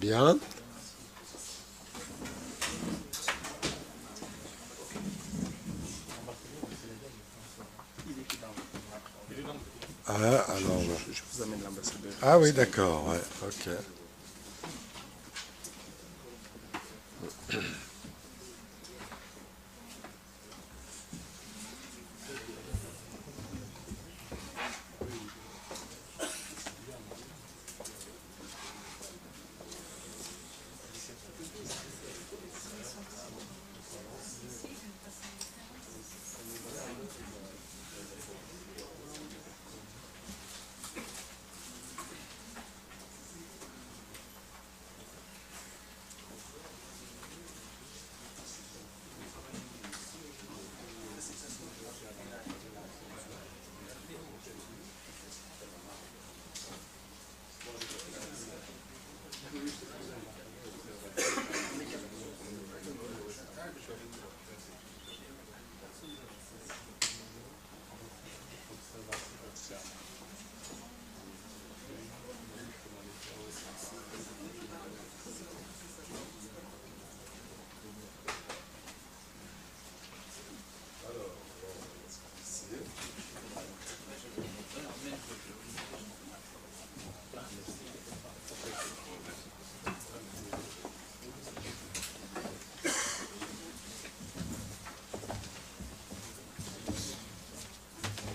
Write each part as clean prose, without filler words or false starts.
Bien. Ah, alors. Je vous amène l'ambassadeur. Ah oui, d'accord, ouais, ok.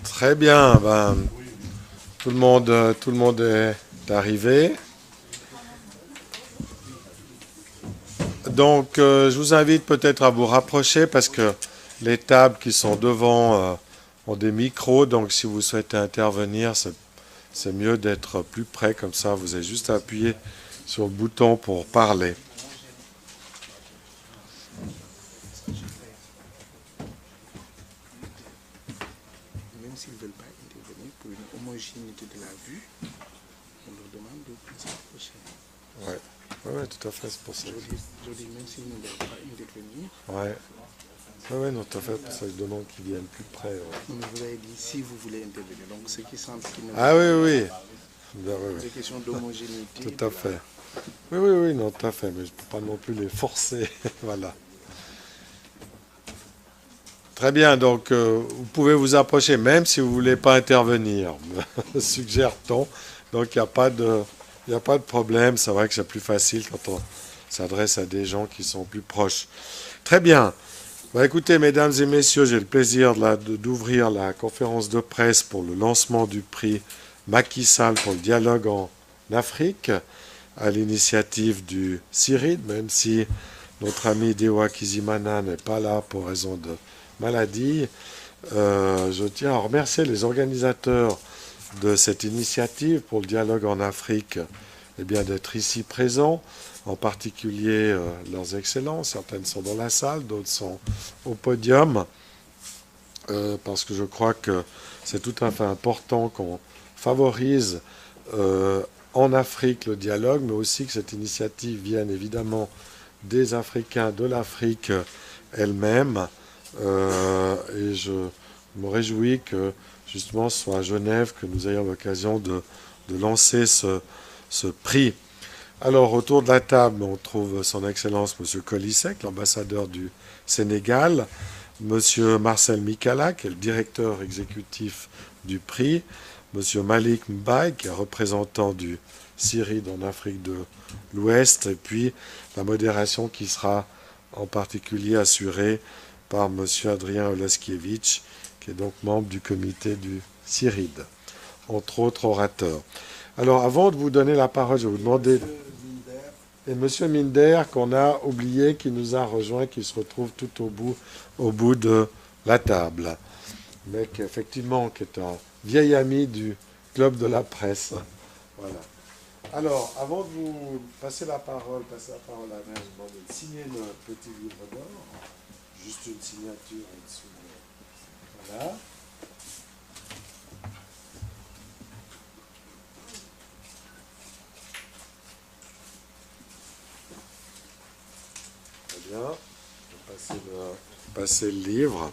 Très bien, ben, tout le monde est arrivé. Donc, je vous invite peut-être à vous rapprocher parce que les tables qui sont devant ont des micros. Donc, si vous souhaitez intervenir, c'est mieux d'être plus près. Comme ça, vous avez juste à appuyer sur le bouton pour parler. Même s'ils ne veulent pas intervenir pour une homogénéité de la vue, on leur demande de s'approcher. Ouais. Ouais, tout à fait, c'est pour ça. Je dis même s'ils ne veulent pas intervenir. Ouais. Ouais, non, tout à fait, pour ça je demande qu'ils viennent plus près. Ouais. Non, mais vous avez dit si vous voulez intervenir. Donc ceux qui sentent qu'ils ne veulent Ah pas. oui, oui. Ben, oui, C'est question d'homogénéité. tout à fait. Oui, oui, oui, non, tout à fait, mais je ne peux pas non plus les forcer. Voilà. Très bien, donc vous pouvez vous approcher même si vous ne voulez pas intervenir, me suggère-t-on. Donc il n'y a pas de, il y a pas de problème. C'est vrai que c'est plus facile quand on s'adresse à des gens qui sont plus proches. Très bien. Bah, écoutez, mesdames et messieurs, j'ai le plaisir d'ouvrir la conférence de presse pour le lancement du prix Macky Sall pour le dialogue en Afrique, à l'initiative du CIRID, même si notre ami Dewa Kizimana n'est pas là pour raison de maladie. Je tiens à remercier les organisateurs de cette initiative pour le dialogue en Afrique, eh bien d'être ici présents, en particulier leurs excellences. Certaines sont dans la salle, d'autres sont au podium, parce que je crois que c'est tout à fait important qu'on favorise en Afrique le dialogue, mais aussi que cette initiative vienne évidemment des Africains, de l'Afrique elle-même. Et je me réjouis que justement ce soit à Genève que nous ayons l'occasion de lancer ce prix. Alors autour de la table, on trouve son Excellence M. Colisek, l'ambassadeur du Sénégal, M. Marcel Mikala, qui est le directeur exécutif du prix, M. Malik Mbaye, qui est représentant du CIRID en Afrique de l'Ouest, et puis la modération qui sera en particulier assurée par M. Adrien Olaskiewicz, qui est donc membre du comité du CIRID, entre autres orateurs. Alors, avant de vous donner la parole, je vais vous demander... Et M. Minder, qu'on a oublié, qui nous a rejoint, qui se retrouve tout au bout de la table. Mais qui, effectivement, qui est un vieil ami du club de la presse. Voilà. Alors, avant de vous passer la parole à Mère, je vous demande de signer le petit livre d'or. Juste une signature en dessous. Voilà. Très bien. Je vais passer le livre.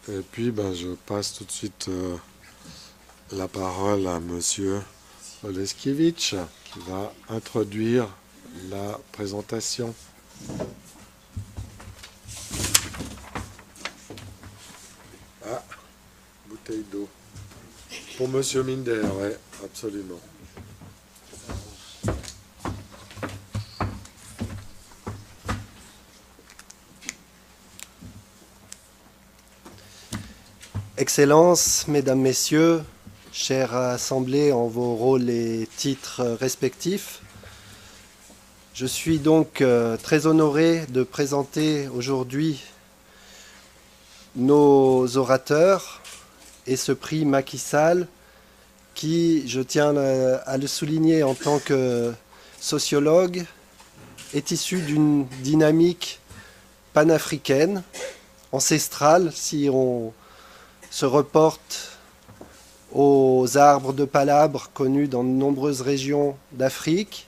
Et puis, ben, je passe tout de suite la parole à Monsieur Oleskiewicz, qui va introduire la présentation. Ah, bouteille d'eau. Pour Monsieur Minder, oui, absolument. Excellences, Mesdames, Messieurs, chers assemblés en vos rôles et titres respectifs, je suis donc très honoré de présenter aujourd'hui nos orateurs et ce prix Macky Sall qui, je tiens à le souligner en tant que sociologue, est issu d'une dynamique panafricaine, ancestrale, si on se reporte aux arbres de palabre connus dans de nombreuses régions d'Afrique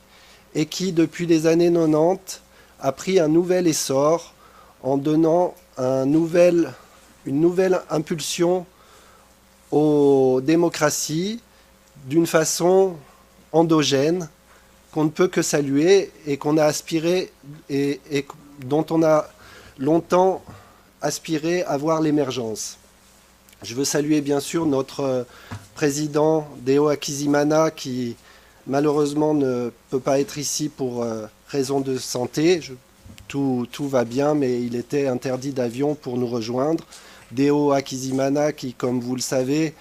et qui, depuis les années 90, a pris un nouvel essor en donnant une nouvelle impulsion aux démocraties d'une façon endogène qu'on ne peut que saluer et qu'on a aspiré et dont on a longtemps aspiré à voir l'émergence. Je veux saluer bien sûr notre président Deo Akizimana qui malheureusement ne peut pas être ici pour raison de santé. Tout va bien, mais il était interdit d'avion pour nous rejoindre. Deo Akizimana qui, comme vous le savez,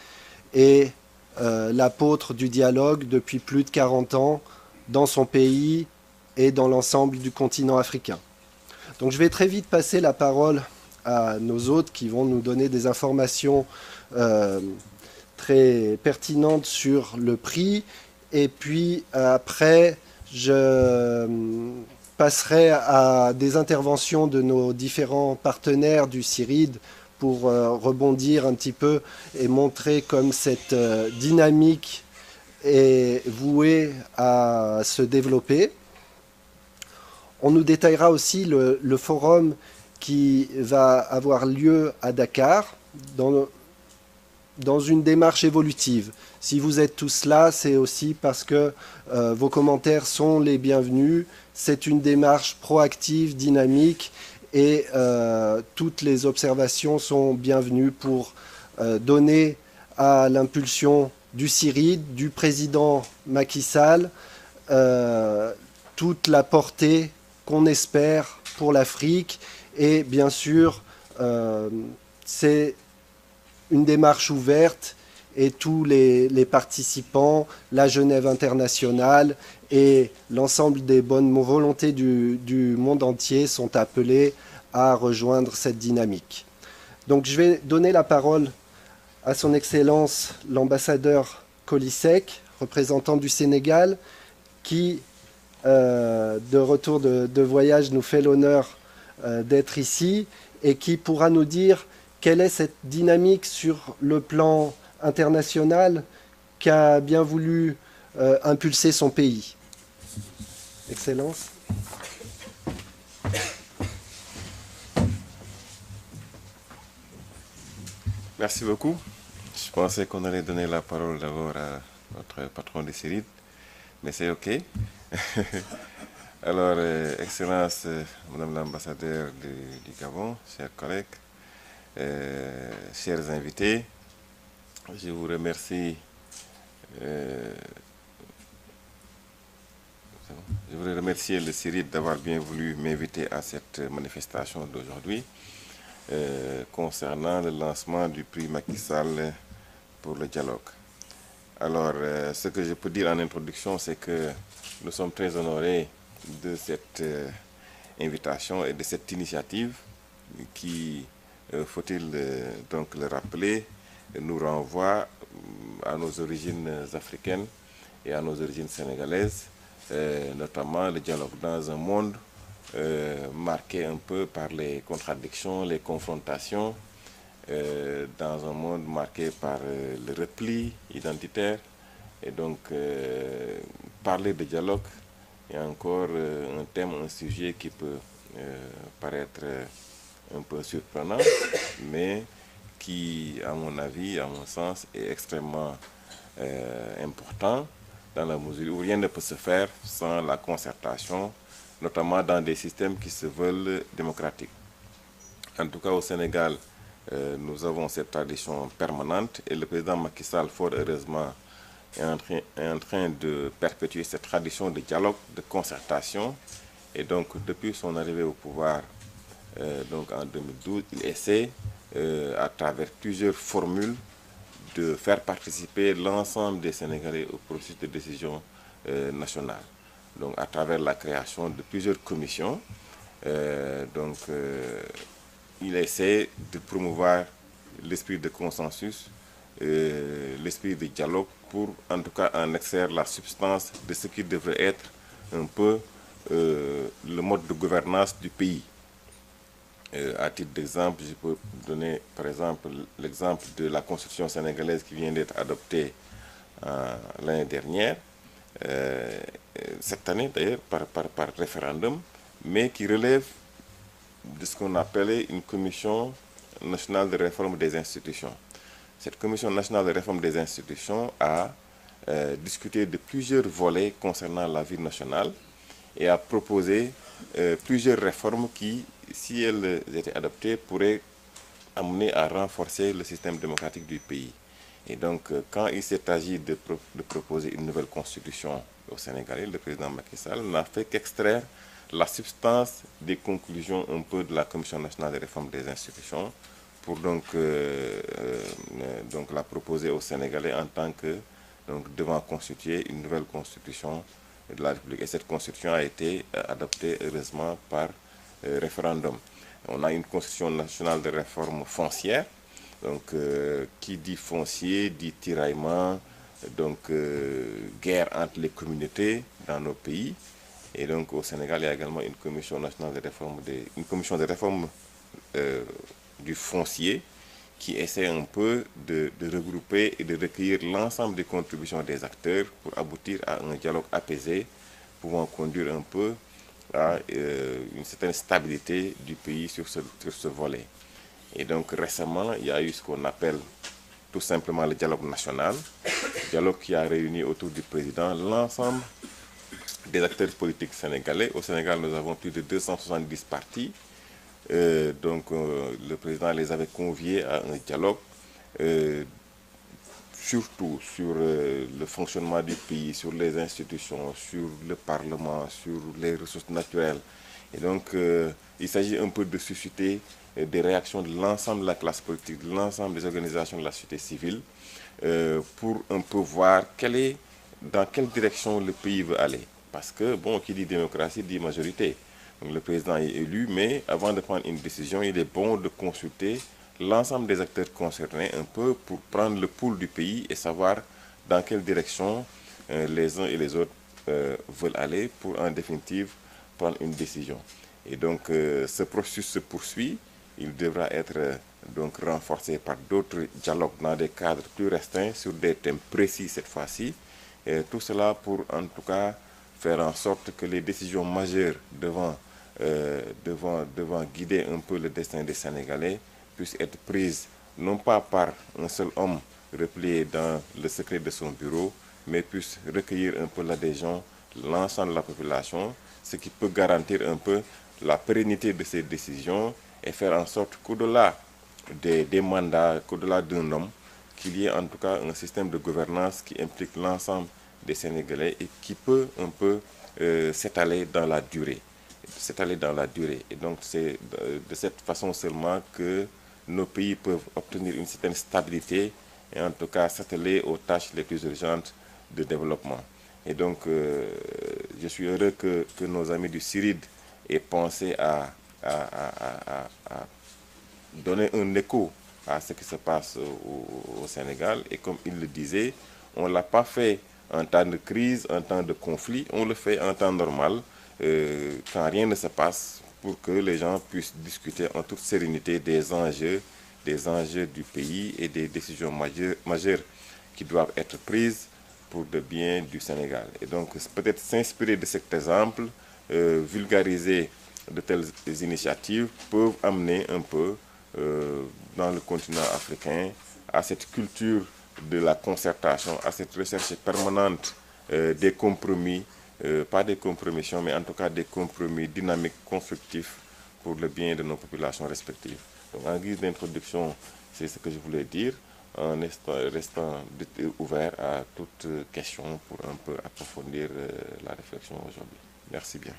est l'apôtre du dialogue depuis plus de 40 ans dans son pays et dans l'ensemble du continent africain. Donc je vais très vite passer la parole à nos hôtes qui vont nous donner des informations très pertinentes sur le prix. Et puis après, je passerai à des interventions de nos différents partenaires du CIRID pour rebondir un petit peu et montrer comme cette dynamique est vouée à se développer. On nous détaillera aussi le forum qui va avoir lieu à Dakar dans une démarche évolutive. Si vous êtes tous là, c'est aussi parce que vos commentaires sont les bienvenus. C'est une démarche proactive, dynamique et toutes les observations sont bienvenues pour donner à l'impulsion du CIRID, du président Macky Sall, toute la portée qu'on espère pour l'Afrique. Et bien sûr, c'est une démarche ouverte et tous les participants, la Genève internationale et l'ensemble des bonnes volontés du monde entier sont appelés à rejoindre cette dynamique. Donc je vais donner la parole à son Excellence l'ambassadeur Colisek, représentant du Sénégal, qui, de retour de voyage, nous fait l'honneur d'être ici et qui pourra nous dire quelle est cette dynamique sur le plan international qu'a bien voulu impulser son pays. Excellence. Merci beaucoup. Je pensais qu'on allait donner la parole d'abord à notre patron des CIRID, mais c'est OK. Alors, Excellence, Madame l'ambassadeur du Gabon, chers collègues, chers invités, je vous remercie. Je voudrais remercier le CIRID d'avoir bien voulu m'inviter à cette manifestation d'aujourd'hui concernant le lancement du prix Macky Sall pour le dialogue. Alors, ce que je peux dire en introduction, c'est que nous sommes très honorés de cette invitation et de cette initiative qui, faut-il donc le rappeler, nous renvoie à nos origines africaines et à nos origines sénégalaises, notamment le dialogue dans un monde marqué un peu par les contradictions, les confrontations, dans un monde marqué par le repli identitaire. Et donc, parler de dialogue est encore un thème, un sujet qui peut paraître un peu surprenant, mais qui, à mon avis, à mon sens, est extrêmement important dans la mesure où rien ne peut se faire sans la concertation, notamment dans des systèmes qui se veulent démocratiques. En tout cas, au Sénégal, nous avons cette tradition permanente et le président Macky Sall, fort heureusement, est en train de perpétuer cette tradition de dialogue, de concertation. Et donc, depuis son arrivée au pouvoir donc en 2012, il essaie, à travers plusieurs formules, de faire participer l'ensemble des Sénégalais au processus de décision nationale. Donc, à travers la création de plusieurs commissions, il essaie de promouvoir l'esprit de consensus, l'esprit de dialogue pour, en tout cas, en extraire la substance de ce qui devrait être un peu le mode de gouvernance du pays. À titre d'exemple, je peux donner par exemple l'exemple de la constitution sénégalaise qui vient d'être adoptée l'année dernière, cette année d'ailleurs par référendum, mais qui relève de ce qu'on appelait une commission nationale de réforme des institutions. Cette commission nationale de réforme des institutions a discuté de plusieurs volets concernant la vie nationale et a proposé plusieurs réformes qui, si elles étaient adoptées, pourraient amener à renforcer le système démocratique du pays. Et donc, quand il s'est agi de proposer une nouvelle constitution au Sénégal, le président Macky Sall n'a fait qu'extraire la substance des conclusions un peu de la Commission nationale de réforme des institutions pour donc la proposer aux Sénégalais en tant que devant constituer une nouvelle constitution de la République. Et cette constitution a été adoptée heureusement par référendum. On a une constitution nationale de réforme foncière, donc qui dit foncier, dit tiraillement, donc guerre entre les communautés dans nos pays. Et donc au Sénégal, il y a également une commission nationale de réforme, du foncier qui essaie un peu de regrouper et de recueillir l'ensemble des contributions des acteurs pour aboutir à un dialogue apaisé, pouvant conduire un peu à une certaine stabilité du pays sur ce volet. Et donc récemment, il y a eu ce qu'on appelle tout simplement le dialogue national, dialogue qui a réuni autour du président l'ensemble des acteurs politiques sénégalais. Au Sénégal, nous avons plus de 270 partis. Le président les avait conviés à un dialogue, surtout sur le fonctionnement du pays, sur les institutions, sur le Parlement, sur les ressources naturelles. Et donc, il s'agit un peu de susciter des réactions de l'ensemble de la classe politique, de l'ensemble des organisations de la société civile, pour un peu voir dans quelle direction le pays veut aller. Parce que, bon, qui dit démocratie dit majorité. Donc, le président est élu, mais avant de prendre une décision, il est bon de consulter l'ensemble des acteurs concernés un peu pour prendre le pouls du pays et savoir dans quelle direction les uns et les autres veulent aller pour, en définitive, prendre une décision. Et donc, ce processus se poursuit. Il devra être donc renforcé par d'autres dialogues dans des cadres plus restreints sur des thèmes précis cette fois-ci. Et tout cela pour, en tout cas, faire en sorte que les décisions majeures devant guider un peu le destin des Sénégalais puissent être prises non pas par un seul homme replié dans le secret de son bureau, mais puissent recueillir un peu l'adhésion de l'ensemble de la population, ce qui peut garantir un peu la pérennité de ces décisions et faire en sorte qu'au-delà des mandats, qu'au-delà d'un homme, qu'il y ait en tout cas un système de gouvernance qui implique l'ensemble des Sénégalais et qui peut un peu s'étaler dans la durée. Et donc c'est de cette façon seulement que nos pays peuvent obtenir une certaine stabilité et en tout cas s'atteler aux tâches les plus urgentes de développement. Et donc je suis heureux que nos amis du CIRID aient pensé à donner un écho à ce qui se passe au Sénégal. Et comme il le disait, on ne l'a pas fait en temps de crise, en temps de conflit, on le fait en temps normal, quand rien ne se passe, pour que les gens puissent discuter en toute sérénité des enjeux du pays et des décisions majeures qui doivent être prises pour le bien du Sénégal. Et donc, peut-être s'inspirer de cet exemple, vulgariser de telles initiatives peuvent amener un peu dans le continent africain, à cette culture de la concertation, à cette recherche permanente des compromis, pas des compromissions, mais en tout cas des compromis dynamiques, constructifs pour le bien de nos populations respectives. Donc, en guise d'introduction, c'est ce que je voulais dire, en restant ouvert à toute question pour un peu approfondir la réflexion aujourd'hui. Merci bien.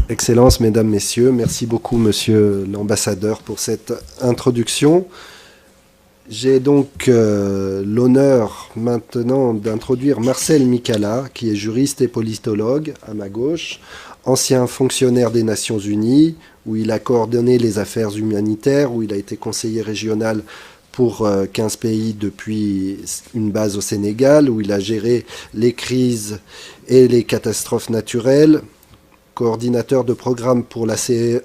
Excellences, Mesdames, Messieurs, merci beaucoup, Monsieur l'ambassadeur, pour cette introduction. J'ai donc l'honneur maintenant d'introduire Marcel Micala, qui est juriste et politologue à ma gauche, ancien fonctionnaire des Nations Unies, où il a coordonné les affaires humanitaires, où il a été conseiller régional pour 15 pays depuis une base au Sénégal, où il a géré les crises et les catastrophes naturelles, coordinateur de programme pour la CEAC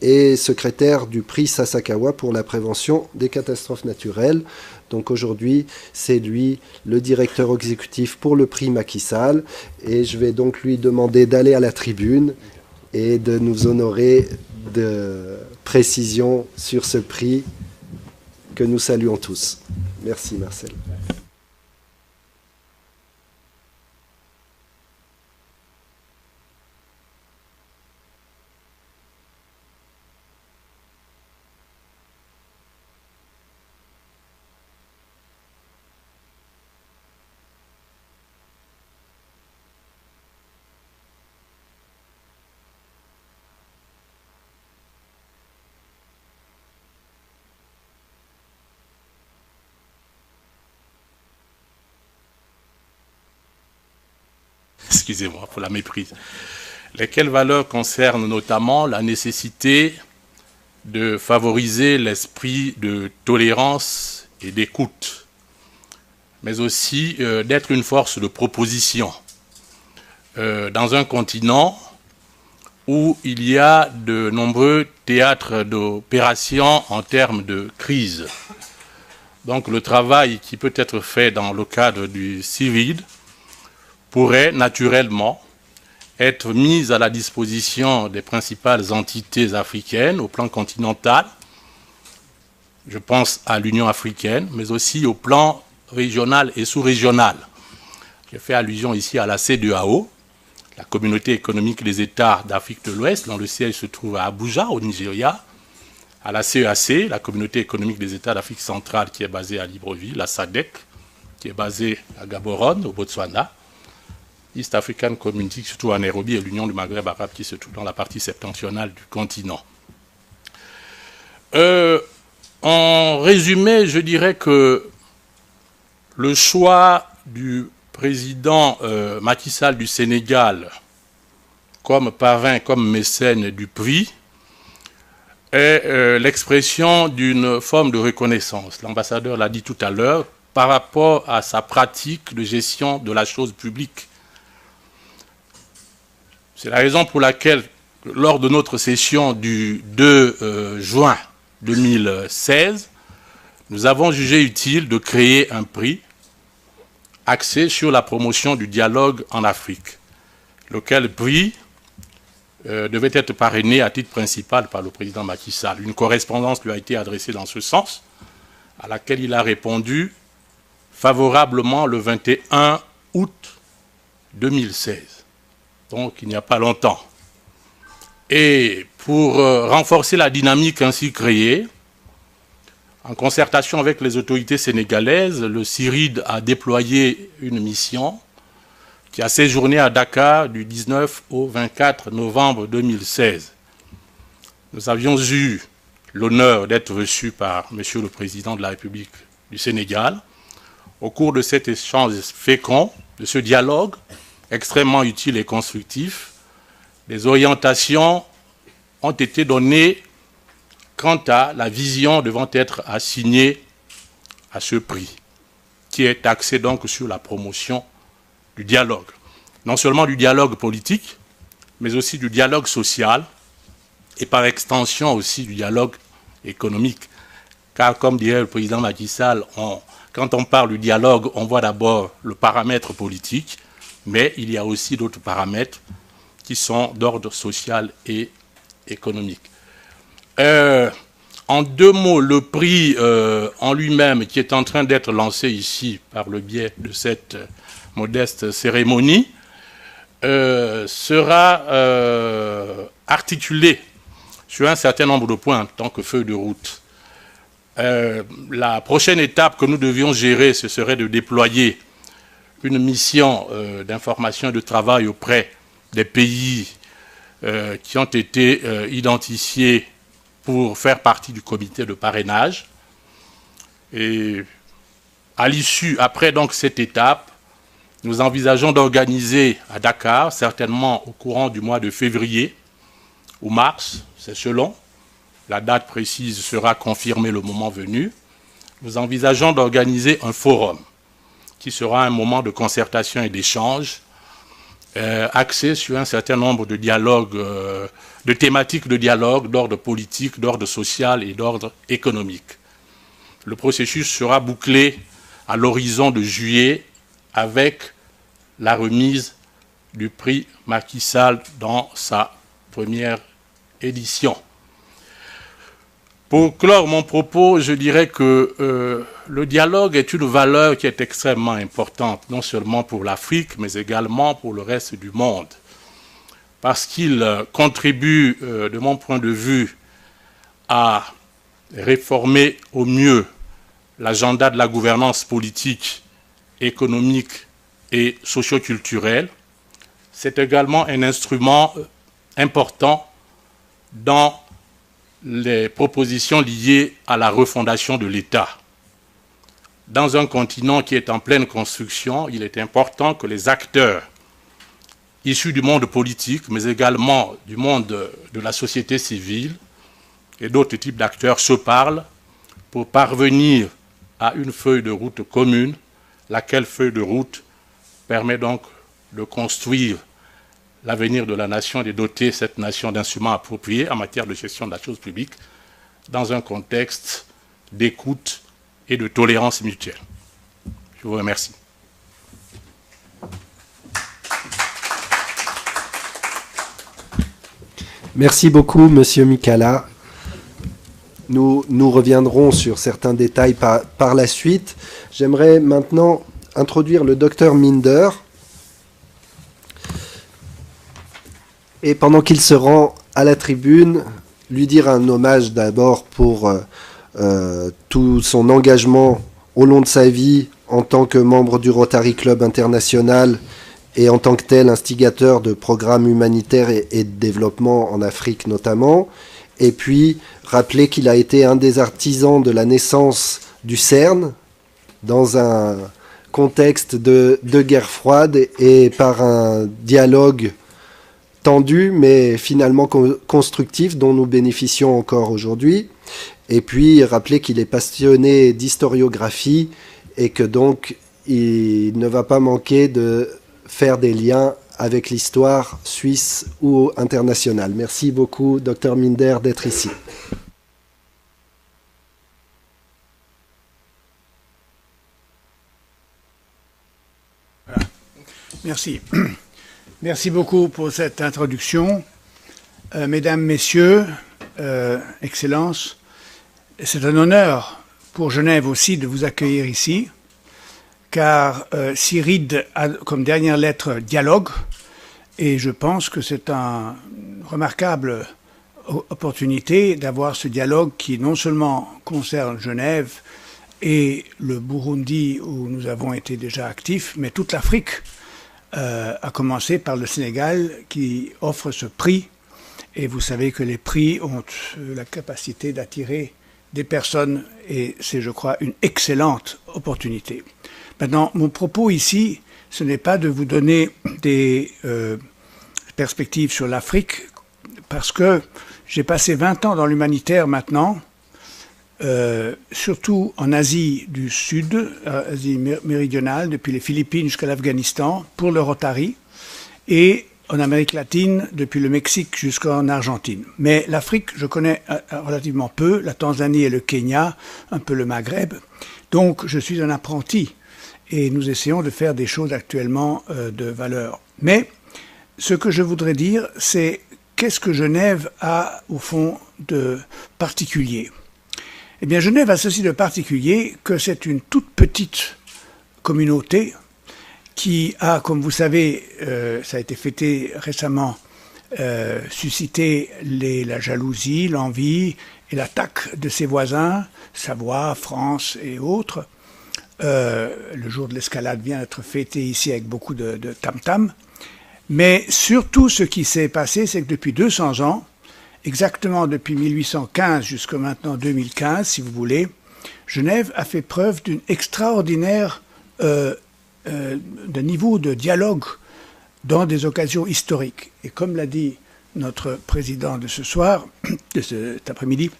et secrétaire du prix Sasakawa pour la prévention des catastrophes naturelles. Donc aujourd'hui, c'est lui le directeur exécutif pour le prix Macky Sall, et je vais donc lui demander d'aller à la tribune et de nous honorer de précisions sur ce prix que nous saluons tous. Merci Marcel. Excusez-moi pour la méprise, lesquelles valeurs concernent notamment la nécessité de favoriser l'esprit de tolérance et d'écoute, mais aussi d'être une force de proposition dans un continent où il y a de nombreux théâtres d'opération en termes de crise. Donc le travail qui peut être fait dans le cadre du CIVID pourrait naturellement être mise à la disposition des principales entités africaines au plan continental. Je pense à l'Union africaine, mais aussi au plan régional et sous-régional. J'ai fait allusion ici à la CEDEAO, la Communauté économique des États d'Afrique de l'Ouest, dont le siège se trouve à Abuja, au Nigeria, à la CEAC, la Communauté économique des États d'Afrique centrale, qui est basée à Libreville, la SADC, qui est basée à Gaborone, au Botswana, East African Community, surtout à Nairobi, et l'Union du Maghreb arabe, qui se trouve dans la partie septentrionale du continent. En résumé, je dirais que le choix du président Macky Sall du Sénégal comme parrain, comme mécène du prix, est l'expression d'une forme de reconnaissance. L'ambassadeur l'a dit tout à l'heure, par rapport à sa pratique de gestion de la chose publique. C'est la raison pour laquelle, lors de notre session du 2 juin 2016, nous avons jugé utile de créer un prix axé sur la promotion du dialogue en Afrique, lequel prix devait être parrainé à titre principal par le président Macky Sall. Une correspondance lui a été adressée dans ce sens, à laquelle il a répondu favorablement le 21 août 2016. Donc il n'y a pas longtemps. Et pour renforcer la dynamique ainsi créée, en concertation avec les autorités sénégalaises, le CIRID a déployé une mission qui a séjourné à Dakar du 19 au 24 novembre 2016. Nous avions eu l'honneur d'être reçus par M. le Président de la République du Sénégal. Au cours de cet échange fécond, de ce dialogue extrêmement utile et constructif, des orientations ont été données quant à la vision devant être assignée à ce prix, qui est axé donc sur la promotion du dialogue. Non seulement du dialogue politique, mais aussi du dialogue social, et par extension aussi du dialogue économique. Car comme dirait le président Macky Sall, quand on parle du dialogue, on voit d'abord le paramètre politique, mais il y a aussi d'autres paramètres qui sont d'ordre social et économique. En deux mots, le prix en lui-même, qui est en train d'être lancé ici par le biais de cette modeste cérémonie, sera articulé sur un certain nombre de points en tant que feuille de route. La prochaine étape que nous devions gérer, ce serait de déployer une mission d'information et de travail auprès des pays qui ont été identifiés pour faire partie du comité de parrainage. Et à l'issue, après donc cette étape, nous envisageons d'organiser à Dakar, certainement au courant du mois de février ou mars, c'est selon, la date précise sera confirmée le moment venu, nous envisageons d'organiser un forum qui sera un moment de concertation et d'échange axé sur un certain nombre de dialogues, de thématiques de dialogue d'ordre politique, d'ordre social et d'ordre économique. Le processus sera bouclé à l'horizon de juillet avec la remise du prix Macky Sall dans sa première édition. Pour clore mon propos, je dirais que le dialogue est une valeur qui est extrêmement importante, non seulement pour l'Afrique, mais également pour le reste du monde, parce qu'il contribue, de mon point de vue, à réformer au mieux l'agenda de la gouvernance politique, économique et socio-culturelle. C'est également un instrument important dans les propositions liées à la refondation de l'État. Dans un continent qui est en pleine construction, il est important que les acteurs issus du monde politique, mais également du monde de la société civile et d'autres types d'acteurs se parlent pour parvenir à une feuille de route commune, laquelle feuille de route permet donc de construire l'avenir de la nation et de doter cette nation d'instruments appropriés en matière de gestion de la chose publique dans un contexte d'écoute et de tolérance mutuelle. Je vous remercie. Merci beaucoup, Monsieur Mikala. Nous reviendrons sur certains détails par la suite. J'aimerais maintenant introduire le docteur Minder. Et pendant qu'il se rend à la tribune, lui dire un hommage d'abord pour tout son engagement au long de sa vie en tant que membre du Rotary Club International et en tant que tel instigateur de programmes humanitaires et de développement en Afrique notamment. Et puis rappeler qu'il a été un des artisans de la naissance du CERN dans un contexte de guerre froide et par un dialogue tendu, mais finalement constructif, dont nous bénéficions encore aujourd'hui. Et puis, rappeler qu'il est passionné d'historiographie et que donc, il ne va pas manquer de faire des liens avec l'histoire suisse ou internationale. Merci beaucoup, Dr Minder, d'être ici. Voilà. Merci. Merci beaucoup pour cette introduction. Mesdames, Messieurs, Excellences, c'est un honneur pour Genève aussi de vous accueillir ici, car CIRID a comme dernière lettre dialogue, et je pense que c'est une remarquable opportunité d'avoir ce dialogue qui non seulement concerne Genève et le Burundi où nous avons été déjà actifs, mais toute l'Afrique, à commencer par le Sénégal qui offre ce prix. Et vous savez que les prix ont la capacité d'attirer des personnes et c'est, je crois, une excellente opportunité. Maintenant, mon propos ici, ce n'est pas de vous donner des perspectives sur l'Afrique parce que J'ai passé 20 ans dans l'humanitaire maintenant, surtout en Asie du Sud, Asie méridionale, depuis les Philippines jusqu'à l'Afghanistan, pour le Rotary, et en Amérique latine, depuis le Mexique jusqu'en Argentine. Mais l'Afrique, je connais relativement peu, la Tanzanie et le Kenya, un peu le Maghreb. Donc je suis un apprenti et nous essayons de faire des choses actuellement de valeur. Mais ce que je voudrais dire, c'est qu'est-ce que Genève a au fond de particulier? Eh bien, Genève a ceci de particulier que c'est une toute petite communauté qui a, comme vous savez, ça a été fêté récemment, suscité la jalousie, l'envie et l'attaque de ses voisins, Savoie, France et autres. Le jour de l'escalade vient d'être fêté ici avec beaucoup de tam-tam. Mais surtout, ce qui s'est passé, c'est que depuis 200 ans, exactement depuis 1815 jusqu'à maintenant 2015, si vous voulez, Genève a fait preuve d'une extraordinaire d'un niveau de dialogue dans des occasions historiques. Et comme l'a dit notre président de ce soir, de cet après-midi,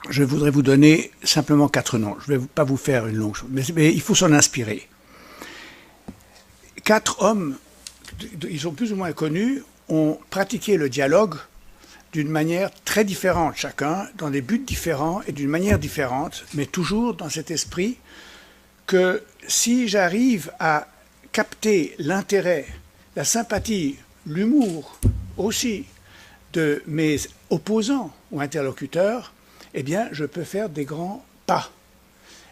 je voudrais vous donner simplement 4 noms. Je ne vais pas vous faire une longue chose, mais il faut s'en inspirer. 4 hommes, ils sont plus ou moins connus, ont pratiqué le dialogue d'une manière très différente chacun, dans des buts différents et d'une manière différente, mais toujours dans cet esprit que si j'arrive à capter l'intérêt, la sympathie, l'humour aussi de mes opposants ou interlocuteurs, eh bien, je peux faire des grands pas.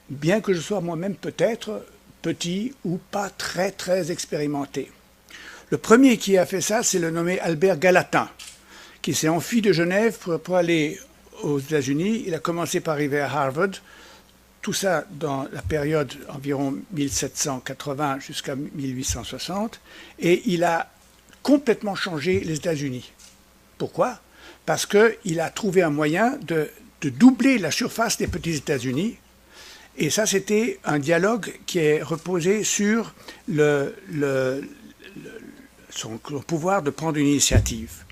Bien que je sois moi-même peut-être petit ou pas très, très expérimenté. Le premier qui a fait ça, c'est le nommé Albert Gallatin, qui s'est enfui de Genève pour aller aux États-Unis. Il a commencé par arriver à Harvard. Tout ça dans la période environ 1780 jusqu'à 1860. Et il a complètement changé les États-Unis. Pourquoi? Parce qu'il a trouvé un moyen de doubler la surface des petits États-Unis. Et ça, c'était un dialogue qui est reposé sur son pouvoir de prendre une initiative.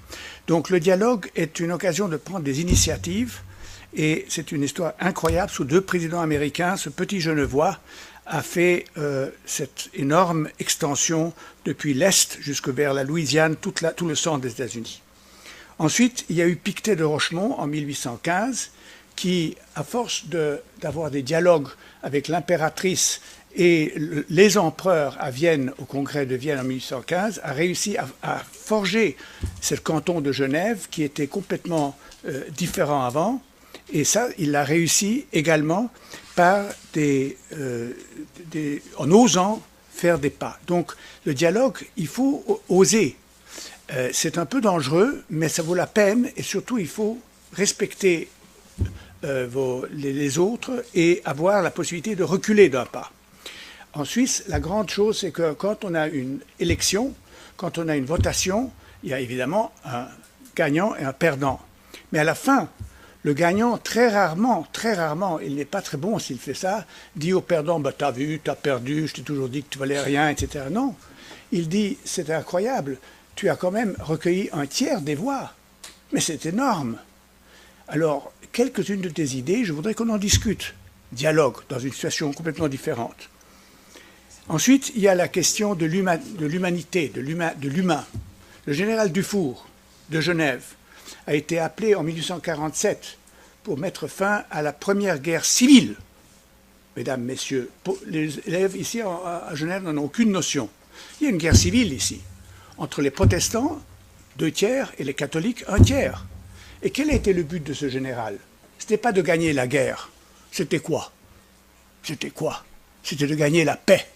Donc le dialogue est une occasion de prendre des initiatives. Et c'est une histoire incroyable. Sous 2 présidents américains, ce petit Genevois a fait cette énorme extension depuis l'Est jusque vers la Louisiane, tout le centre des États-Unis. Ensuite, il y a eu Pictet de Rochemont en 1815, qui, à force d'avoir des dialogues avec l'impératrice et les empereurs à Vienne, au congrès de Vienne en 1815, a réussi à forger ce canton de Genève, qui était complètement différent avant. Et ça, il l'a réussi également par en osant faire des pas. Donc, le dialogue, il faut oser. C'est un peu dangereux, mais ça vaut la peine. Et surtout, il faut respecter les autres et avoir la possibilité de reculer d'un pas. En Suisse, la grande chose, c'est que quand on a une élection, quand on a une votation, il y a évidemment un gagnant et un perdant. Mais à la fin, le gagnant, très rarement, il n'est pas très bon s'il fait ça, dit au perdant, bah, t'as vu, t'as perdu, je t'ai toujours dit que tu valais rien, etc. Non, il dit, c'est incroyable, tu as quand même recueilli 1/3 des voix, mais c'est énorme. Alors, quelques-unes de tes idées, je voudrais qu'on en discute. Dialogue, dans une situation complètement différente. Ensuite, il y a la question de l'humanité, de l'humain. Le général Dufour, de Genève, a été appelé en 1847 pour mettre fin à la première guerre civile. Mesdames, messieurs, les élèves ici à Genève n'en ont aucune notion. Il y a une guerre civile ici, entre les protestants, 2/3, et les catholiques, 1/3. Et quel a été le but de ce général? Ce n'était pas de gagner la guerre. C'était quoi? C'était de gagner la paix.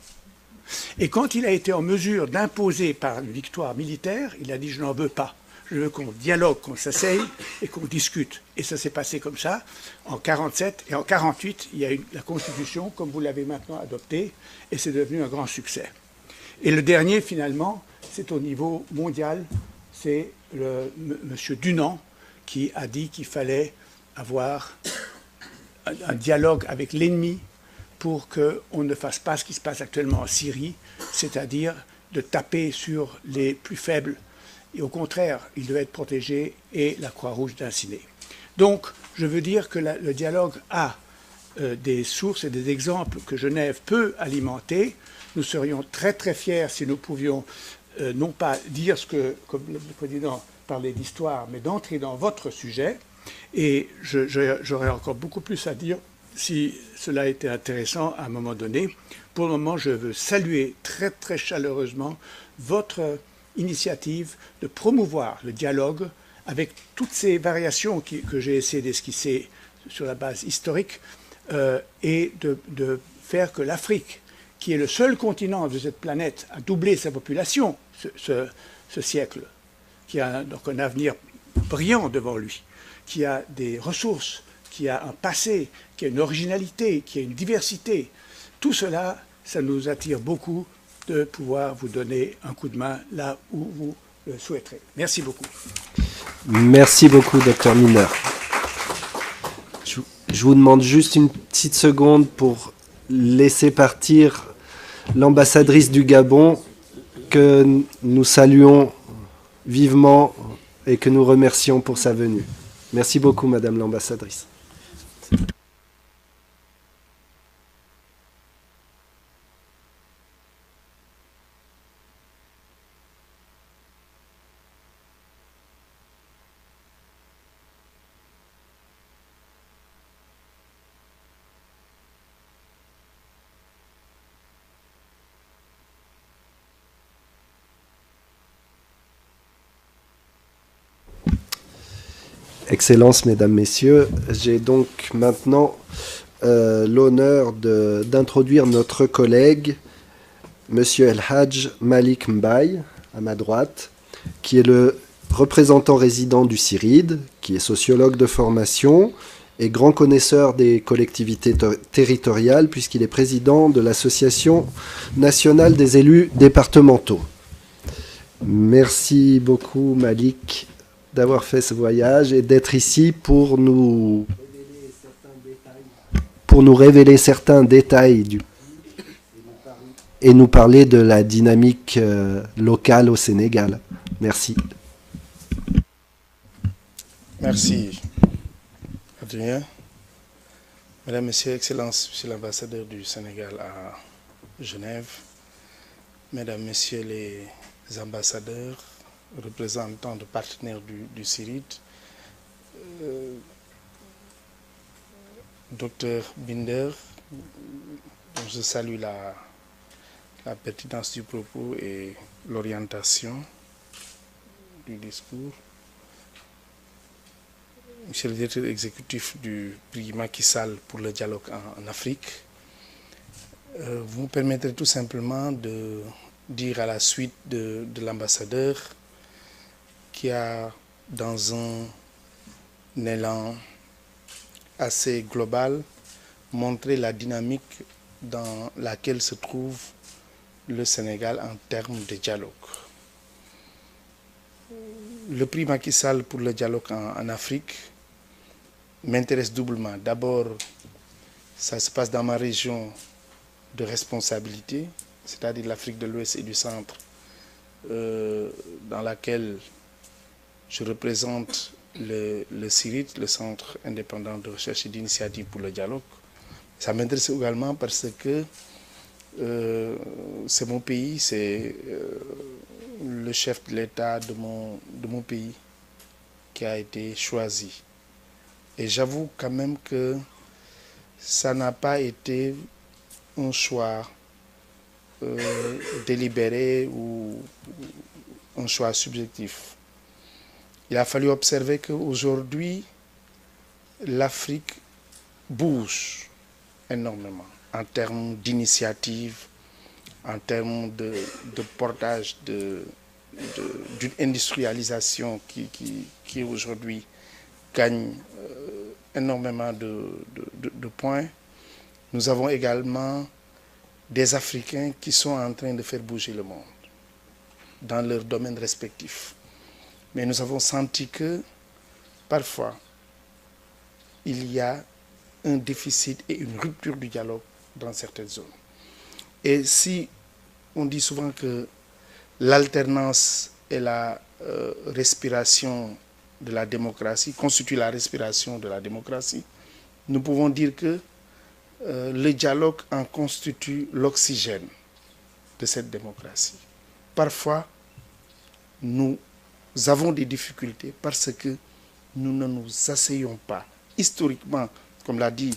Et quand il a été en mesure d'imposer par une victoire militaire, il a dit « je n'en veux pas ». Je veux qu'on dialogue, qu'on s'asseye et qu'on discute. Et ça s'est passé comme ça en 1947 et en 1948, il y a eu la Constitution, comme vous l'avez maintenant adoptée, et c'est devenu un grand succès. Et le dernier, finalement, c'est au niveau mondial, c'est M. Dunant qui a dit qu'il fallait avoir un dialogue avec l'ennemi pour qu'on ne fasse pas ce qui se passe actuellement en Syrie, c'est-à-dire de taper sur les plus faibles et au contraire, il devait être protégé, et la Croix-Rouge d'inciné. Donc, je veux dire que le dialogue a des sources et des exemples que Genève peut alimenter. Nous serions très très fiers si nous pouvions non pas dire ce que, comme le président parlait d'histoire, mais d'entrer dans votre sujet. Et j'aurais encore beaucoup plus à dire si cela était intéressant à un moment donné. Pour le moment, je veux saluer très très chaleureusement votre initiative de promouvoir le dialogue avec toutes ces variations que j'ai essayé d'esquisser sur la base historique et de faire que l'Afrique, qui est le seul continent de cette planète à doubler sa population ce siècle, qui a donc un avenir brillant devant lui, qui a des ressources, qui a un passé, qui a une originalité, qui a une diversité, tout cela, ça nous attire beaucoup de pouvoir vous donner un coup de main là où vous le souhaiterez. Merci beaucoup. Merci beaucoup, Dr Miner. Je vous demande juste une petite seconde pour laisser partir l'ambassadrice du Gabon, que nous saluons vivement et que nous remercions pour sa venue. Merci beaucoup, Madame l'ambassadrice. Excellences, Mesdames, Messieurs, j'ai donc maintenant l'honneur d'introduire notre collègue, Monsieur El Hadj Malik Mbaye, à ma droite, qui est le représentant résident du CIRID, qui est sociologue de formation et grand connaisseur des collectivités territoriales, puisqu'il est président de l'Association nationale des élus départementaux. Merci beaucoup, Malik, d'avoir fait ce voyage et d'être ici pour nous révéler certains détails et nous parler de la dynamique locale au Sénégal. Merci. Merci, Adrien. Mesdames, Messieurs, Excellences, Monsieur l'ambassadeur du Sénégal à Genève, Mesdames, Messieurs les ambassadeurs, représentants de partenaires du CIRID, Docteur Binder, je salue la pertinence du propos et l'orientation du discours. Monsieur le directeur exécutif du prix Macky Sall pour le dialogue en Afrique, vous me permettrez tout simplement de dire à la suite de l'ambassadeur qui a, dans un élan assez global, montré la dynamique dans laquelle se trouve le Sénégal en termes de dialogue. Le prix Macky Sall pour le dialogue en Afrique m'intéresse doublement. D'abord, ça se passe dans ma région de responsabilité, c'est-à-dire l'Afrique de l'Ouest et du Centre, dans laquelle je représente le CIRID, le Centre indépendant de recherche et d'initiative pour le dialogue. Ça m'intéresse également parce que c'est mon pays, c'est le chef de l'État de mon pays qui a été choisi. Et j'avoue quand même que ça n'a pas été un choix délibéré ou un choix subjectif. Il a fallu observer qu'aujourd'hui, l'Afrique bouge énormément en termes d'initiative, en termes de portage d'une industrialisation qui aujourd'hui gagne énormément de points. Nous avons également des Africains qui sont en train de faire bouger le monde dans leurs domaines respectifs. Mais nous avons senti que, parfois, il y a un déficit et une rupture du dialogue dans certaines zones. Et si on dit souvent que l'alternance est la respiration de la démocratie, constitue la respiration de la démocratie, nous pouvons dire que le dialogue en constitue l'oxygène de cette démocratie. Parfois, nous avons des difficultés parce que nous ne nous asseyons pas. Historiquement, comme l'a dit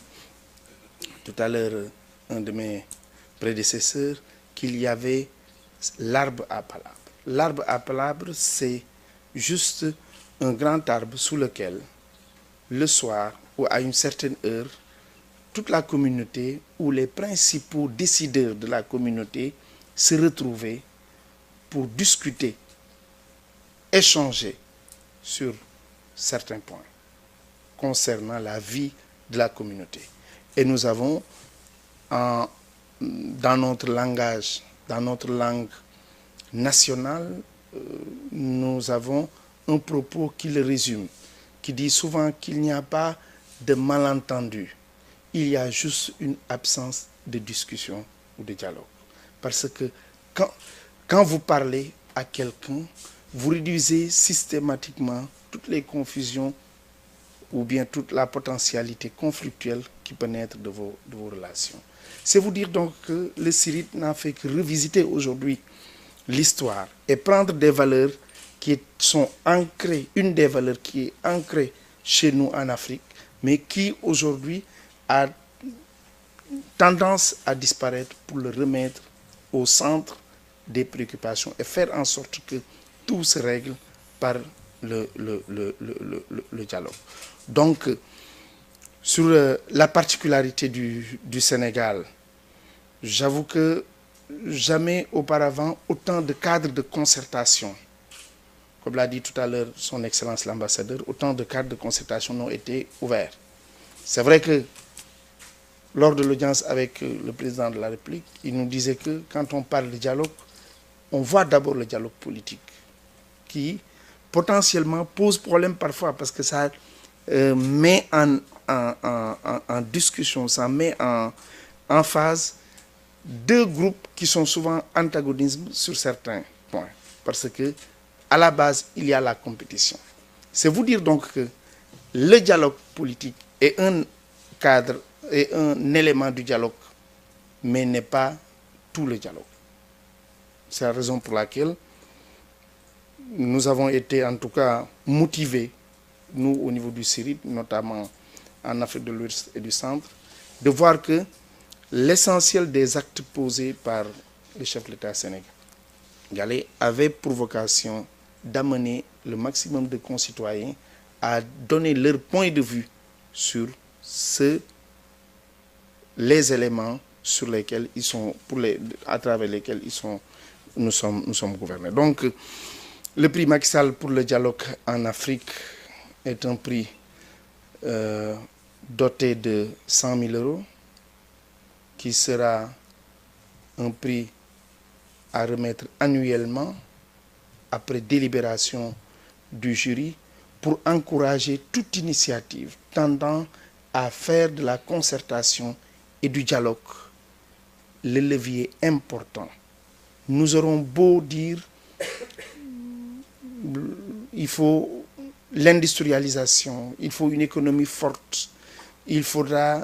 tout à l'heure un de mes prédécesseurs, qu'il y avait l'arbre à palabres. L'arbre à palabres, c'est juste un grand arbre sous lequel, le soir ou à une certaine heure, toute la communauté ou les principaux décideurs de la communauté se retrouvaient pour discuter, échanger sur certains points concernant la vie de la communauté. Et nous avons, dans notre langage, dans notre langue nationale, nous avons un propos qui le résume, qui dit souvent qu'il n'y a pas de malentendu. Il y a juste une absence de discussion ou de dialogue. Parce que quand vous parlez à quelqu'un, vous réduisez systématiquement toutes les confusions ou bien toute la potentialité conflictuelle qui peut naître de vos relations. C'est vous dire donc que le CIRID n'a fait que revisiter aujourd'hui l'histoire et prendre des valeurs qui sont ancrées, une des valeurs qui est ancrée chez nous en Afrique, mais qui aujourd'hui a tendance à disparaître pour le remettre au centre des préoccupations et faire en sorte que tout se règle par le dialogue. Donc, sur la particularité du Sénégal, j'avoue que jamais auparavant autant de cadres de concertation, comme l'a dit tout à l'heure son Excellence l'ambassadeur, autant de cadres de concertation n'ont été ouverts. C'est vrai que lors de l'audience avec le président de la République, il nous disait que quand on parle de dialogue, on voit d'abord le dialogue politique, qui potentiellement pose problème parfois parce que ça met en discussion, ça met en phase deux groupes qui sont souvent antagonistes sur certains points. Parce que à la base, il y a la compétition. C'est vous dire donc que le dialogue politique est un cadre et un élément du dialogue, mais n'est pas tout le dialogue. C'est la raison pour laquelle nous avons été en tout cas motivés, nous au niveau du CIRID, notamment en Afrique de l'Ouest et du Centre, de voir que l'essentiel des actes posés par le chef de l'État sénégalais avait pour vocation d'amener le maximum de concitoyens à donner leur point de vue sur les éléments sur lesquels ils sont, à travers lesquels nous sommes gouvernés. Donc, le prix Macky Sall pour le dialogue en Afrique est un prix doté de 100 000 euros, qui sera un prix à remettre annuellement après délibération du jury pour encourager toute initiative tendant à faire de la concertation et du dialogue le levier important. Nous aurons beau dire il faut l'industrialisation, il faut une économie forte, il faudra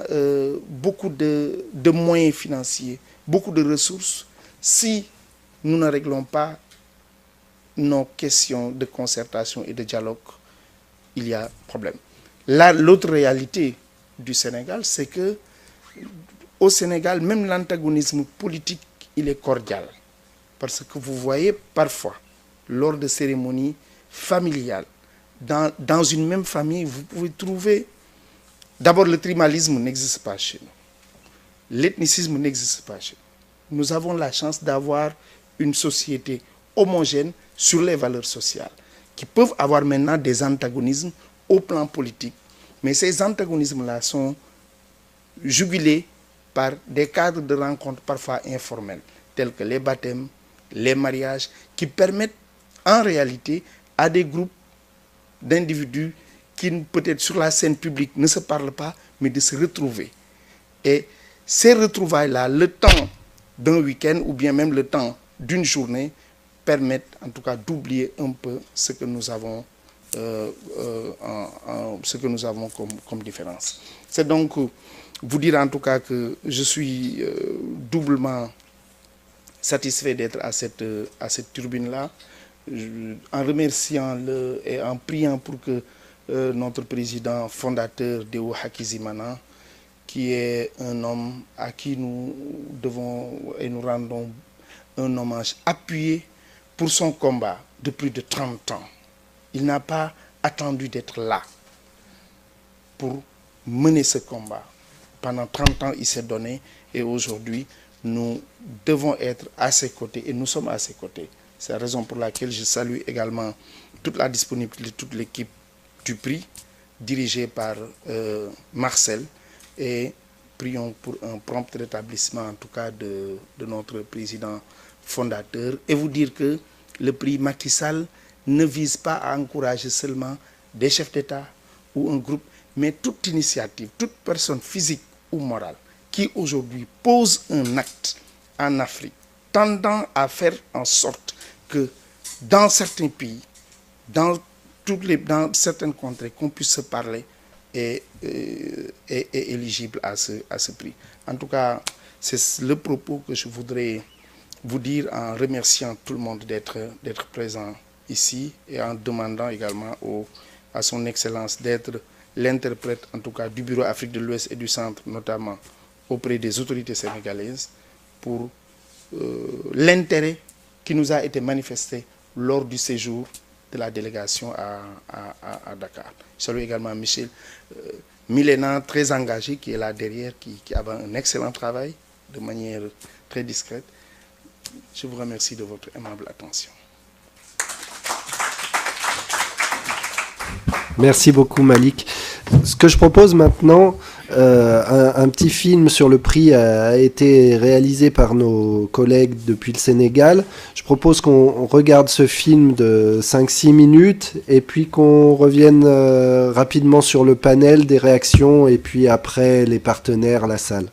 beaucoup de moyens financiers, beaucoup de ressources. Si nous ne réglons pas nos questions de concertation et de dialogue, il y a problème. Là, l'autre réalité du Sénégal, c'est que au Sénégal, même l'antagonisme politique, il est cordial. Parce que vous voyez parfois, lors de cérémonies familiales, dans une même famille, vous pouvez trouver... D'abord, le tribalisme n'existe pas chez nous. L'ethnicisme n'existe pas chez nous. Nous avons la chance d'avoir une société homogène sur les valeurs sociales, qui peuvent avoir maintenant des antagonismes au plan politique. Mais ces antagonismes-là sont jugulés par des cadres de rencontres parfois informels, tels que les baptêmes, les mariages, qui permettent en réalité à des groupes d'individus qui peut-être sur la scène publique ne se parlent pas, mais de se retrouver. Et ces retrouvailles-là, le temps d'un week-end ou bien même le temps d'une journée, permettent en tout cas d'oublier un peu ce que nous avons, comme différence. C'est donc vous dire en tout cas que je suis doublement satisfait d'être à cette tribune-là, en remerciant et en priant pour que notre président fondateur Deo Hakizimana, qui est un homme à qui nous devons et nous rendons un hommage appuyé pour son combat de plus de 30 ans. Il n'a pas attendu d'être là pour mener ce combat. Pendant 30 ans, il s'est donné et aujourd'hui, nous devons être à ses côtés et nous sommes à ses côtés. C'est la raison pour laquelle je salue également toute la disponibilité de toute l'équipe du prix, dirigée par Marcel, et prions pour un prompt rétablissement en tout cas de notre président fondateur, et vous dire que le prix Macky Sall ne vise pas à encourager seulement des chefs d'État ou un groupe, mais toute initiative, toute personne physique ou morale qui aujourd'hui pose un acte en Afrique tendant à faire en sorte que dans certains pays, dans certaines contrées, qu'on puisse se parler est éligible à ce prix. En tout cas, c'est le propos que je voudrais vous dire en remerciant tout le monde d'être présent ici et en demandant également à son Excellence d'être l'interprète, en tout cas du Bureau Afrique de l'Ouest et du Centre, notamment auprès des autorités sénégalaises, pour l'intérêt qui nous a été manifesté lors du séjour de la délégation à Dakar. Je salue également Michel Milena, très engagé, qui est là derrière, qui a un excellent travail, de manière très discrète. Je vous remercie de votre aimable attention. Merci beaucoup Malik. Ce que je propose maintenant, un petit film sur le prix a été réalisé par nos collègues depuis le Sénégal. Je propose qu'on regarde ce film de 5-6 minutes et puis qu'on revienne rapidement sur le panel des réactions et puis après les partenaires, la salle.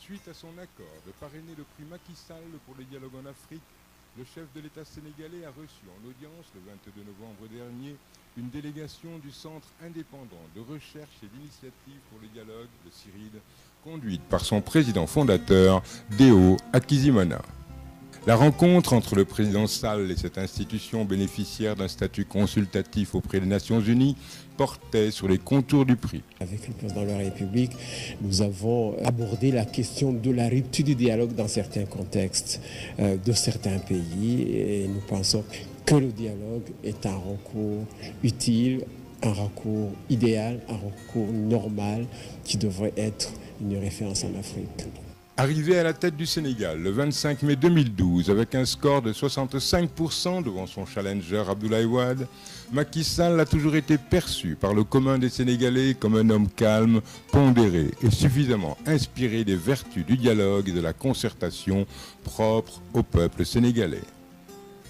Suite à son accord de parrainer le prix Macky Sall pour le dialogue en Afrique, le chef de l'État sénégalais a reçu en audience le 22 novembre dernier une délégation du Centre indépendant de recherche et d'initiative pour le dialogue, le CIRID, conduite par son président fondateur, Deo Akizimana. La rencontre entre le président Sall et cette institution bénéficiaire d'un statut consultatif auprès des Nations Unies portait sur les contours du prix. Avec le président de la République, nous avons abordé la question de la rupture du dialogue dans certains contextes de certains pays et nous pensons que le dialogue est un recours utile, un recours idéal, un recours normal qui devrait être une référence en Afrique. Arrivé à la tête du Sénégal le 25 mai 2012 avec un score de 65% devant son challenger Abdoulaye Wade, Macky Sall a toujours été perçu par le commun des Sénégalais comme un homme calme, pondéré et suffisamment inspiré des vertus du dialogue et de la concertation propres au peuple sénégalais.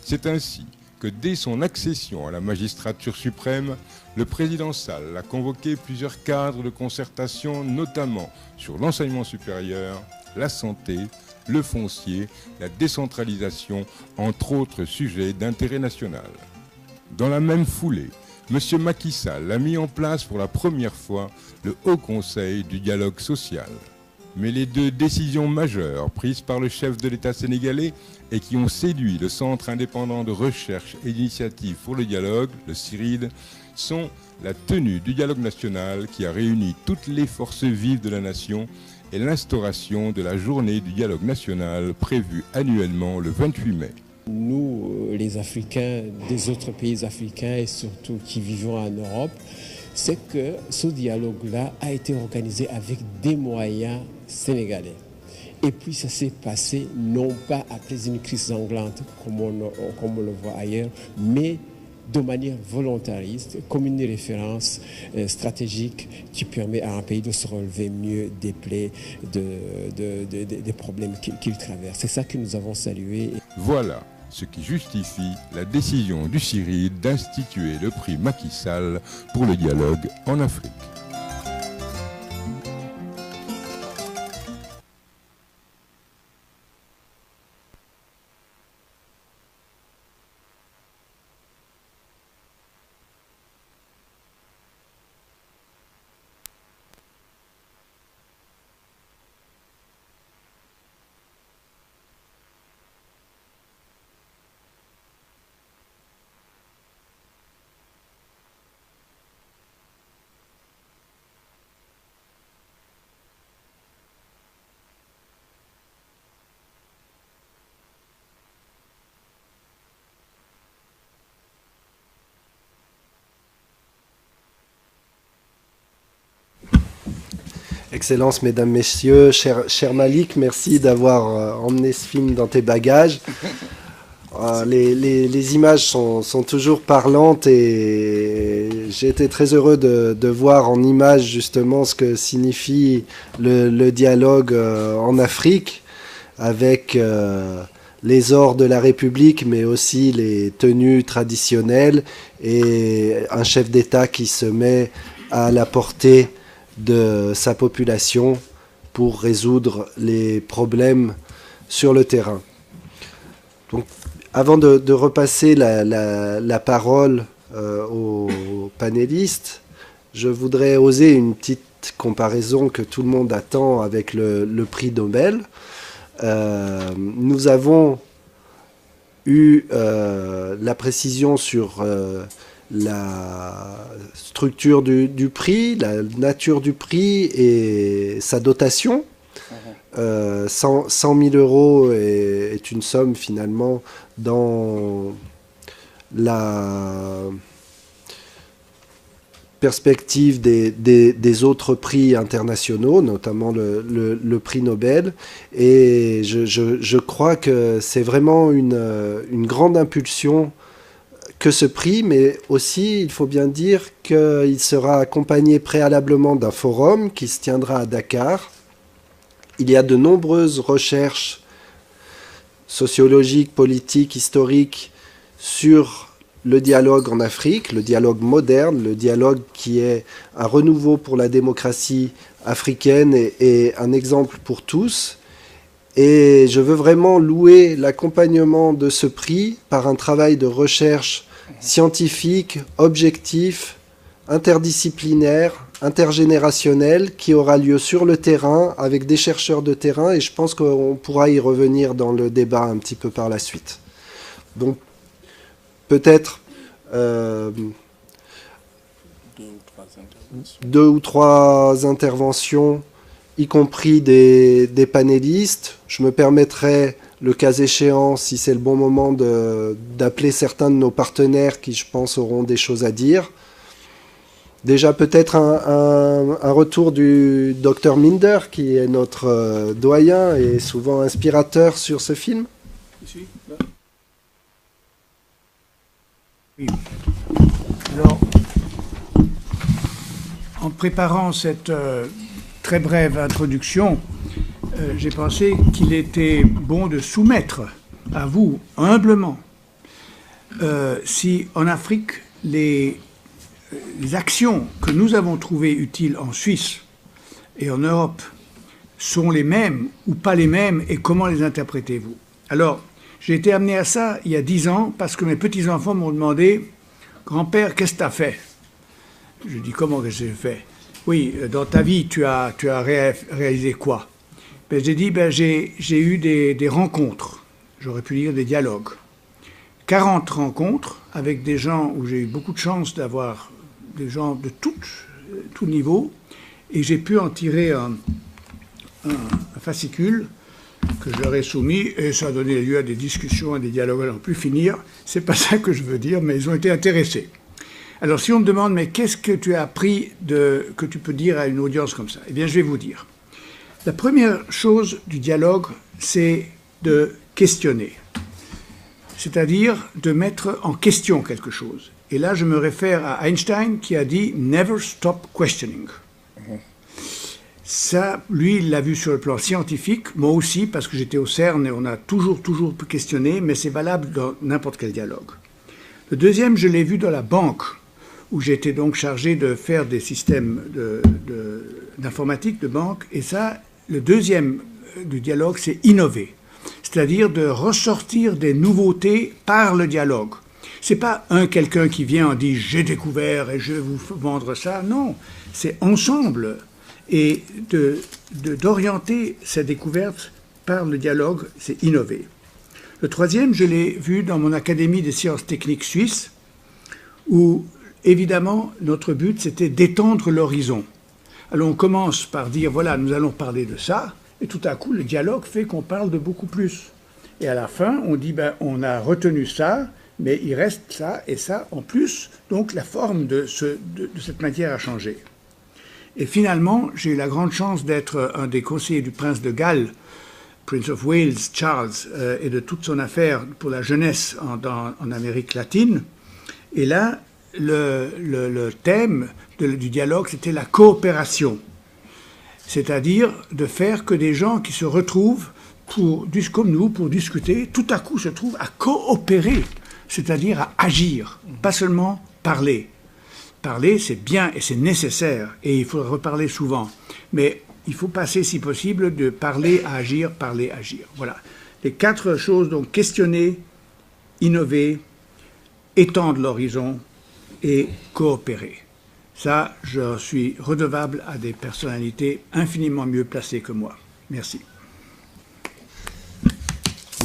C'est ainsi que dès son accession à la magistrature suprême, le président Sall a convoqué plusieurs cadres de concertation, notamment sur l'enseignement supérieur, la santé, le foncier, la décentralisation, entre autres sujets d'intérêt national. Dans la même foulée, M. Macky Sall a mis en place pour la première fois le Haut Conseil du dialogue social. Mais les deux décisions majeures prises par le chef de l'État sénégalais et qui ont séduit le Centre indépendant de recherche et d'initiative pour le dialogue, le CIRID, sont la tenue du dialogue national qui a réuni toutes les forces vives de la nation et l'instauration de la journée du dialogue national prévue annuellement le 28 mai. Nous, les Africains des autres pays africains et surtout qui vivons en Europe, c'est que ce dialogue-là a été organisé avec des moyens sénégalais. Et puis ça s'est passé non pas après une crise sanglante comme on le voit ailleurs, mais de manière volontariste, comme une référence stratégique qui permet à un pays de se relever mieux des plaies, des problèmes qu'il traverse. C'est ça que nous avons salué. Voilà ce qui justifie la décision du CIRID d'instituer le prix Macky Sall pour le dialogue en Afrique. Excellences, Mesdames, Messieurs, cher Malik, merci d'avoir emmené ce film dans tes bagages. Les images sont toujours parlantes et j'ai été très heureux de voir en images justement ce que signifie le dialogue en Afrique avec les ors de la République, mais aussi les tenues traditionnelles et un chef d'État qui se met à la portée de sa population pour résoudre les problèmes sur le terrain. Donc, avant de repasser la parole aux panélistes, je voudrais oser une petite comparaison que tout le monde attend avec le prix Nobel. Nous avons eu la précision sur la structure du prix, la nature du prix et sa dotation. 100 000 euros est une somme finalement dans la perspective des autres prix internationaux, notamment le prix Nobel. Et je crois que c'est vraiment une grande impulsion que ce prix, mais aussi, il faut bien dire qu'il sera accompagné préalablement d'un forum qui se tiendra à Dakar. Il y a de nombreuses recherches sociologiques, politiques, historiques sur le dialogue en Afrique, le dialogue moderne, le dialogue qui est un renouveau pour la démocratie africaine est un exemple pour tous. Et je veux vraiment louer l'accompagnement de ce prix par un travail de recherche scientifique, objectif, interdisciplinaire, intergénérationnel, qui aura lieu sur le terrain avec des chercheurs de terrain, et je pense qu'on pourra y revenir dans le débat un petit peu par la suite. Donc peut-être 2 ou 3 interventions, y compris des panélistes. Je me permettrai, le cas échéant, si c'est le bon moment, d'appeler certains de nos partenaires qui, je pense, auront des choses à dire. Déjà, peut-être un retour du Dr Minder, qui est notre doyen et souvent inspirateur sur ce film. Ici, là. Oui. Alors, en préparant cette très brève introduction, j'ai pensé qu'il était bon de soumettre à vous, humblement, si en Afrique, les actions que nous avons trouvées utiles en Suisse et en Europe sont les mêmes ou pas les mêmes, et comment les interprétez-vous? Alors, j'ai été amené à ça il y a 10 ans parce que mes petits-enfants m'ont demandé « Grand-père, qu'est-ce que tu as fait ?» Je dis « Comment que j'ai fait ?» Oui, dans ta vie, tu as réalisé quoi? Ben, j'ai dit ben, j'ai eu des rencontres, j'aurais pu dire des dialogues. 40 rencontres avec des gens où j'ai eu beaucoup de chance d'avoir des gens de tout niveau, et j'ai pu en tirer un fascicule que je leur ai soumis, et ça a donné lieu à des discussions, à des dialogues à n'en plus finir. C'est pas ça que je veux dire, mais ils ont été intéressés. Alors si on me demande, mais qu'est-ce que tu as appris que tu peux dire à une audience comme ça? Eh bien, je vais vous dire. La première chose du dialogue, c'est de questionner. C'est-à-dire de mettre en question quelque chose. Et là, je me réfère à Einstein qui a dit « Never stop questioning ». Ça, lui, il l'a vu sur le plan scientifique, moi aussi, parce que j'étais au CERN et on a toujours pu questionner, mais c'est valable dans n'importe quel dialogue. Le deuxième, je l'ai vu dans la banque, où j'étais donc chargé de faire des systèmes d'informatique de banque, et ça, le deuxième du dialogue, c'est innover. C'est-à-dire de ressortir des nouveautés par le dialogue. C'est pas quelqu'un qui vient et dit « j'ai découvert et je vais vous vendre ça ». Non, c'est ensemble. Et d'orienter cette découverte par le dialogue, c'est innover. Le troisième, je l'ai vu dans mon Académie des sciences techniques suisses, où évidemment notre but c'était d'étendre l'horizon. Alors on commence par dire « voilà, nous allons parler de ça ». Et tout à coup, le dialogue fait qu'on parle de beaucoup plus. Et à la fin, on dit, ben, on a retenu ça, mais il reste ça et ça en plus. Donc la forme de cette matière a changé. Et finalement, j'ai eu la grande chance d'être un des conseillers du prince de Galles, Prince of Wales, Charles, et de toute son affaire pour la jeunesse en Amérique latine. Et là, le thème du dialogue, c'était la coopération. C'est-à-dire de faire que des gens qui se retrouvent, comme nous, pour discuter, tout à coup se trouvent à coopérer, c'est-à-dire à agir, pas seulement parler. Parler, c'est bien et c'est nécessaire, et il faut reparler souvent. Mais il faut passer, si possible, de parler à agir, parler à agir. Voilà. Les 4 choses, donc questionner, innover, étendre l'horizon et coopérer. Ça, je suis redevable à des personnalités infiniment mieux placées que moi. Merci.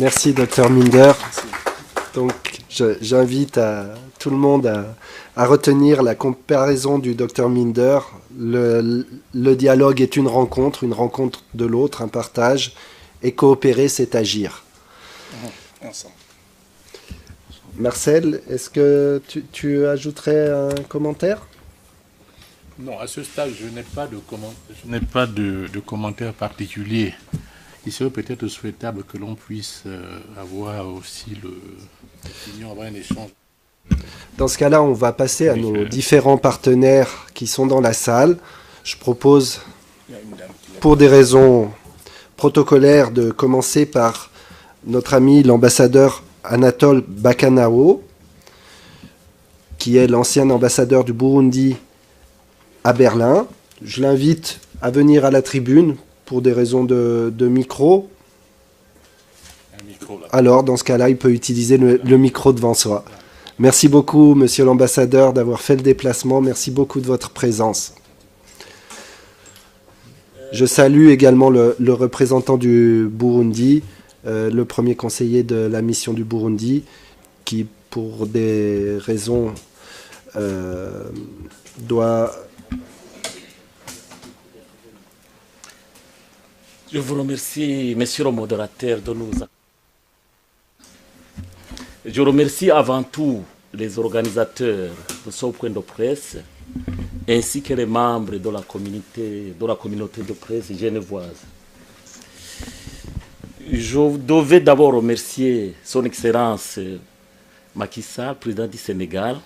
Merci, Dr Minder. Donc, j'invite tout le monde à retenir la comparaison du Dr Minder. Le dialogue est une rencontre de l'autre, un partage, et coopérer, c'est agir. Ensemble. Marcel, est-ce que tu ajouterais un commentaire ? Non, à ce stade, je n'ai pas de commentaire particulier. Il serait peut-être souhaitable que l'on puisse avoir aussi l'opinion, avoir un échange. Dans ce cas-là, on va passer à nos différents partenaires qui sont dans la salle. Je propose, pour des raisons protocolaires, de commencer par notre ami l'ambassadeur Anatole Bakanao, qui est l'ancien ambassadeur du Burundi à Berlin. Je l'invite à venir à la tribune pour des raisons de micro. Alors, dans ce cas-là, il peut utiliser le micro devant soi. Merci beaucoup, monsieur l'ambassadeur, d'avoir fait le déplacement. Merci beaucoup de votre présence. Je salue également le représentant du Burundi, le premier conseiller de la mission du Burundi, qui, pour des raisons, doit... Je vous remercie, monsieur le modérateur, de nous... Je remercie avant tout les organisateurs de ce point de presse, ainsi que les membres de la communauté de presse genevoise. Je devais d'abord remercier son Excellence Macky Sall, président du Sénégal,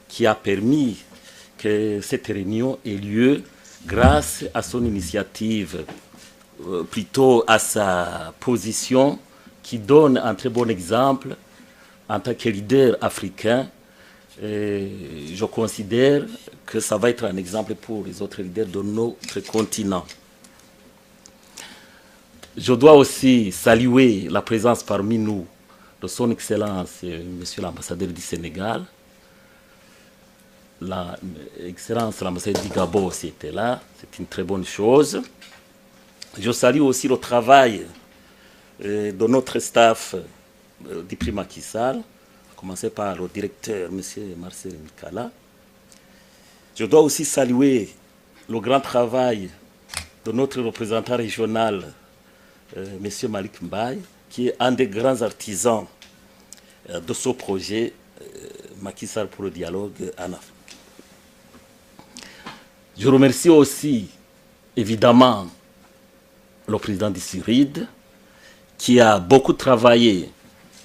qui a permis que cette réunion ait lieu grâce à son initiative, plutôt à sa position, qui donne un très bon exemple en tant que leader africain. Je considère que ça va être un exemple pour les autres leaders de notre continent. Je dois aussi saluer la présence parmi nous de son Excellence, Monsieur l'ambassadeur du Sénégal. L'Excellence, l'ambassadeur du Gabon aussi était là, c'est une très bonne chose. Je salue aussi le travail de notre staff du prix Macky Sall, à commencer par le directeur, M. Marcel Mikala. Je dois aussi saluer le grand travail de notre représentant régional, M. Malik Mbaye, qui est un des grands artisans de ce projet Macky Sall pour le dialogue en Afrique. Je remercie aussi, évidemment, le président du CIRID, qui a beaucoup travaillé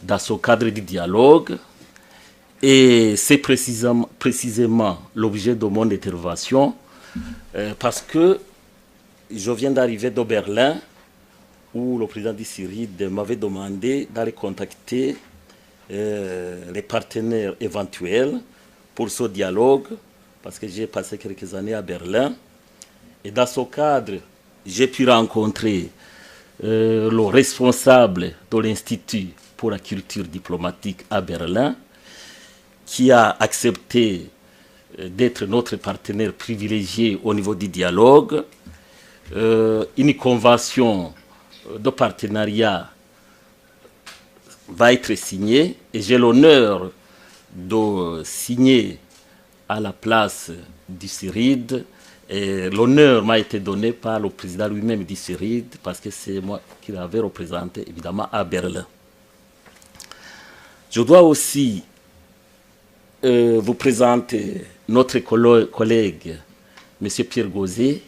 dans ce cadre du dialogue, et c'est précisément l'objet de mon intervention, parce que je viens d'arriver de Berlin, où le président du CIRID m'avait demandé d'aller contacter les partenaires éventuels pour ce dialogue, parce que j'ai passé quelques années à Berlin, et dans ce cadre, j'ai pu rencontrer le responsable de l'Institut pour la culture diplomatique à Berlin, qui a accepté d'être notre partenaire privilégié au niveau du dialogue. Une convention de partenariat va être signée et j'ai l'honneur de signer à la place du CIRID. Et l'honneur m'a été donné par le président lui-même du CIRID, parce que c'est moi qui l'avais représenté évidemment à Berlin. Je dois aussi vous présenter notre collègue, M. Pierre Gauzet,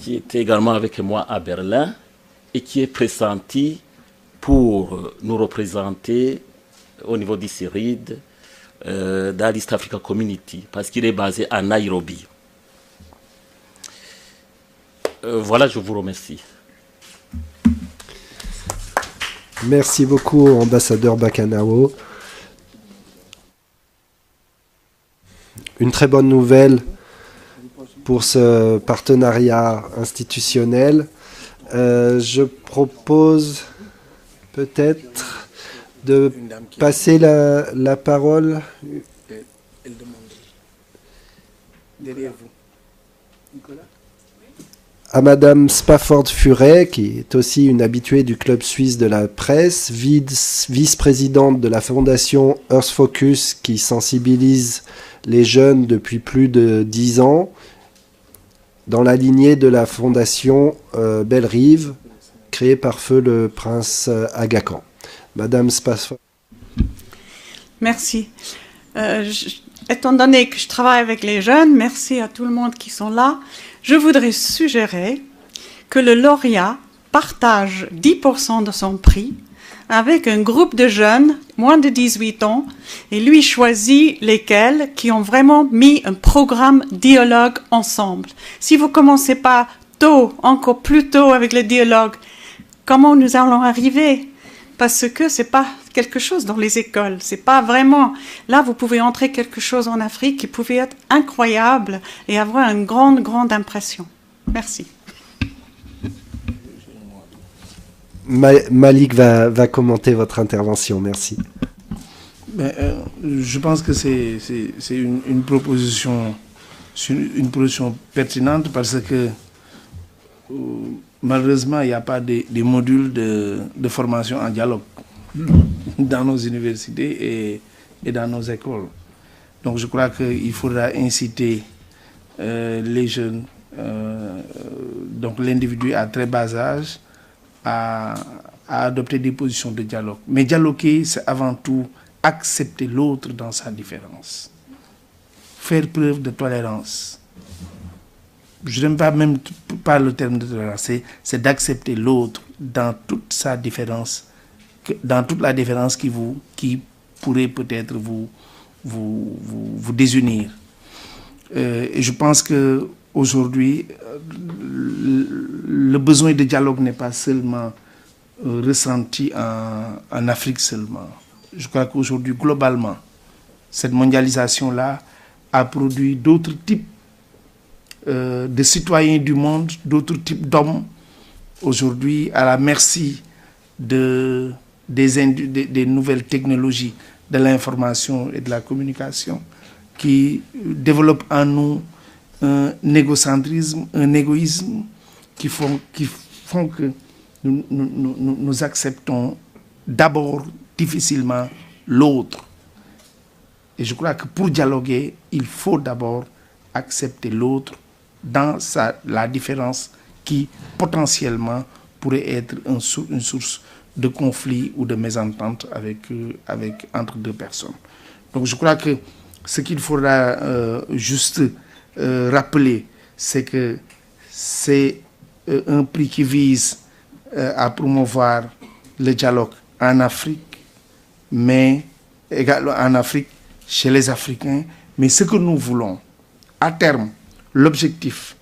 qui était également avec moi à Berlin et qui est pressenti pour nous représenter au niveau du CIRID dans l'East Africa Community, parce qu'il est basé à Nairobi. Voilà, je vous remercie. Merci beaucoup, ambassadeur Bakanao. Une très bonne nouvelle pour ce partenariat institutionnel. Je propose peut-être de passer la parole à Madame Spafford-Furet, qui est aussi une habituée du Club suisse de la presse, vice-présidente de la fondation Earth Focus, qui sensibilise les jeunes depuis plus de 10 ans, dans la lignée de la fondation Belle Rive, créée par feu le prince Aga Khan. Madame Spafford. Merci. Étant donné que je travaille avec les jeunes, merci à tout le monde qui sont là. Je voudrais suggérer que le lauréat partage 10% de son prix avec un groupe de jeunes, moins de 18 ans, et lui choisit lesquels qui ont vraiment mis un programme dialogue ensemble. Si vous ne commencez pas tôt, encore plus tôt avec le dialogue, comment nous allons arriver? Parce que ce n'est pas quelque chose dans les écoles. C'est pas vraiment... Là, vous pouvez entrer quelque chose en Afrique qui pouvait être incroyable et avoir une grande, grande impression. Merci. Malik va commenter votre intervention. Merci. Je pense que c'est une proposition pertinente parce que malheureusement, il n'y a pas des modules de formation en dialogue dans nos universités et dans nos écoles. Donc je crois qu'il faudra inciter les jeunes, donc l'individu à très bas âge, à adopter des positions de dialogue. Mais dialoguer, c'est avant tout accepter l'autre dans sa différence. Faire preuve de tolérance. Je n'aime pas même pas le terme de tolérance, c'est d'accepter l'autre dans toute sa différence, dans toute la différence qui pourrait peut-être vous désunir. Et je pense qu'aujourd'hui, le besoin de dialogue n'est pas seulement ressenti en Afrique seulement. Je crois qu'aujourd'hui, globalement, cette mondialisation-là a produit d'autres types de citoyens du monde, d'autres types d'hommes, aujourd'hui à la merci des nouvelles technologies de l'information et de la communication, qui développent en nous un égocentrisme, un égoïsme qui font que nous acceptons d'abord difficilement l'autre. Et je crois que pour dialoguer, il faut d'abord accepter l'autre dans la différence qui potentiellement pourrait être une source de conflit ou de mésentente entre deux personnes. Donc je crois que ce qu'il faudra juste rappeler, c'est que c'est un prix qui vise à promouvoir le dialogue en Afrique, mais également en Afrique, chez les Africains. Mais ce que nous voulons, à terme, l'objectif,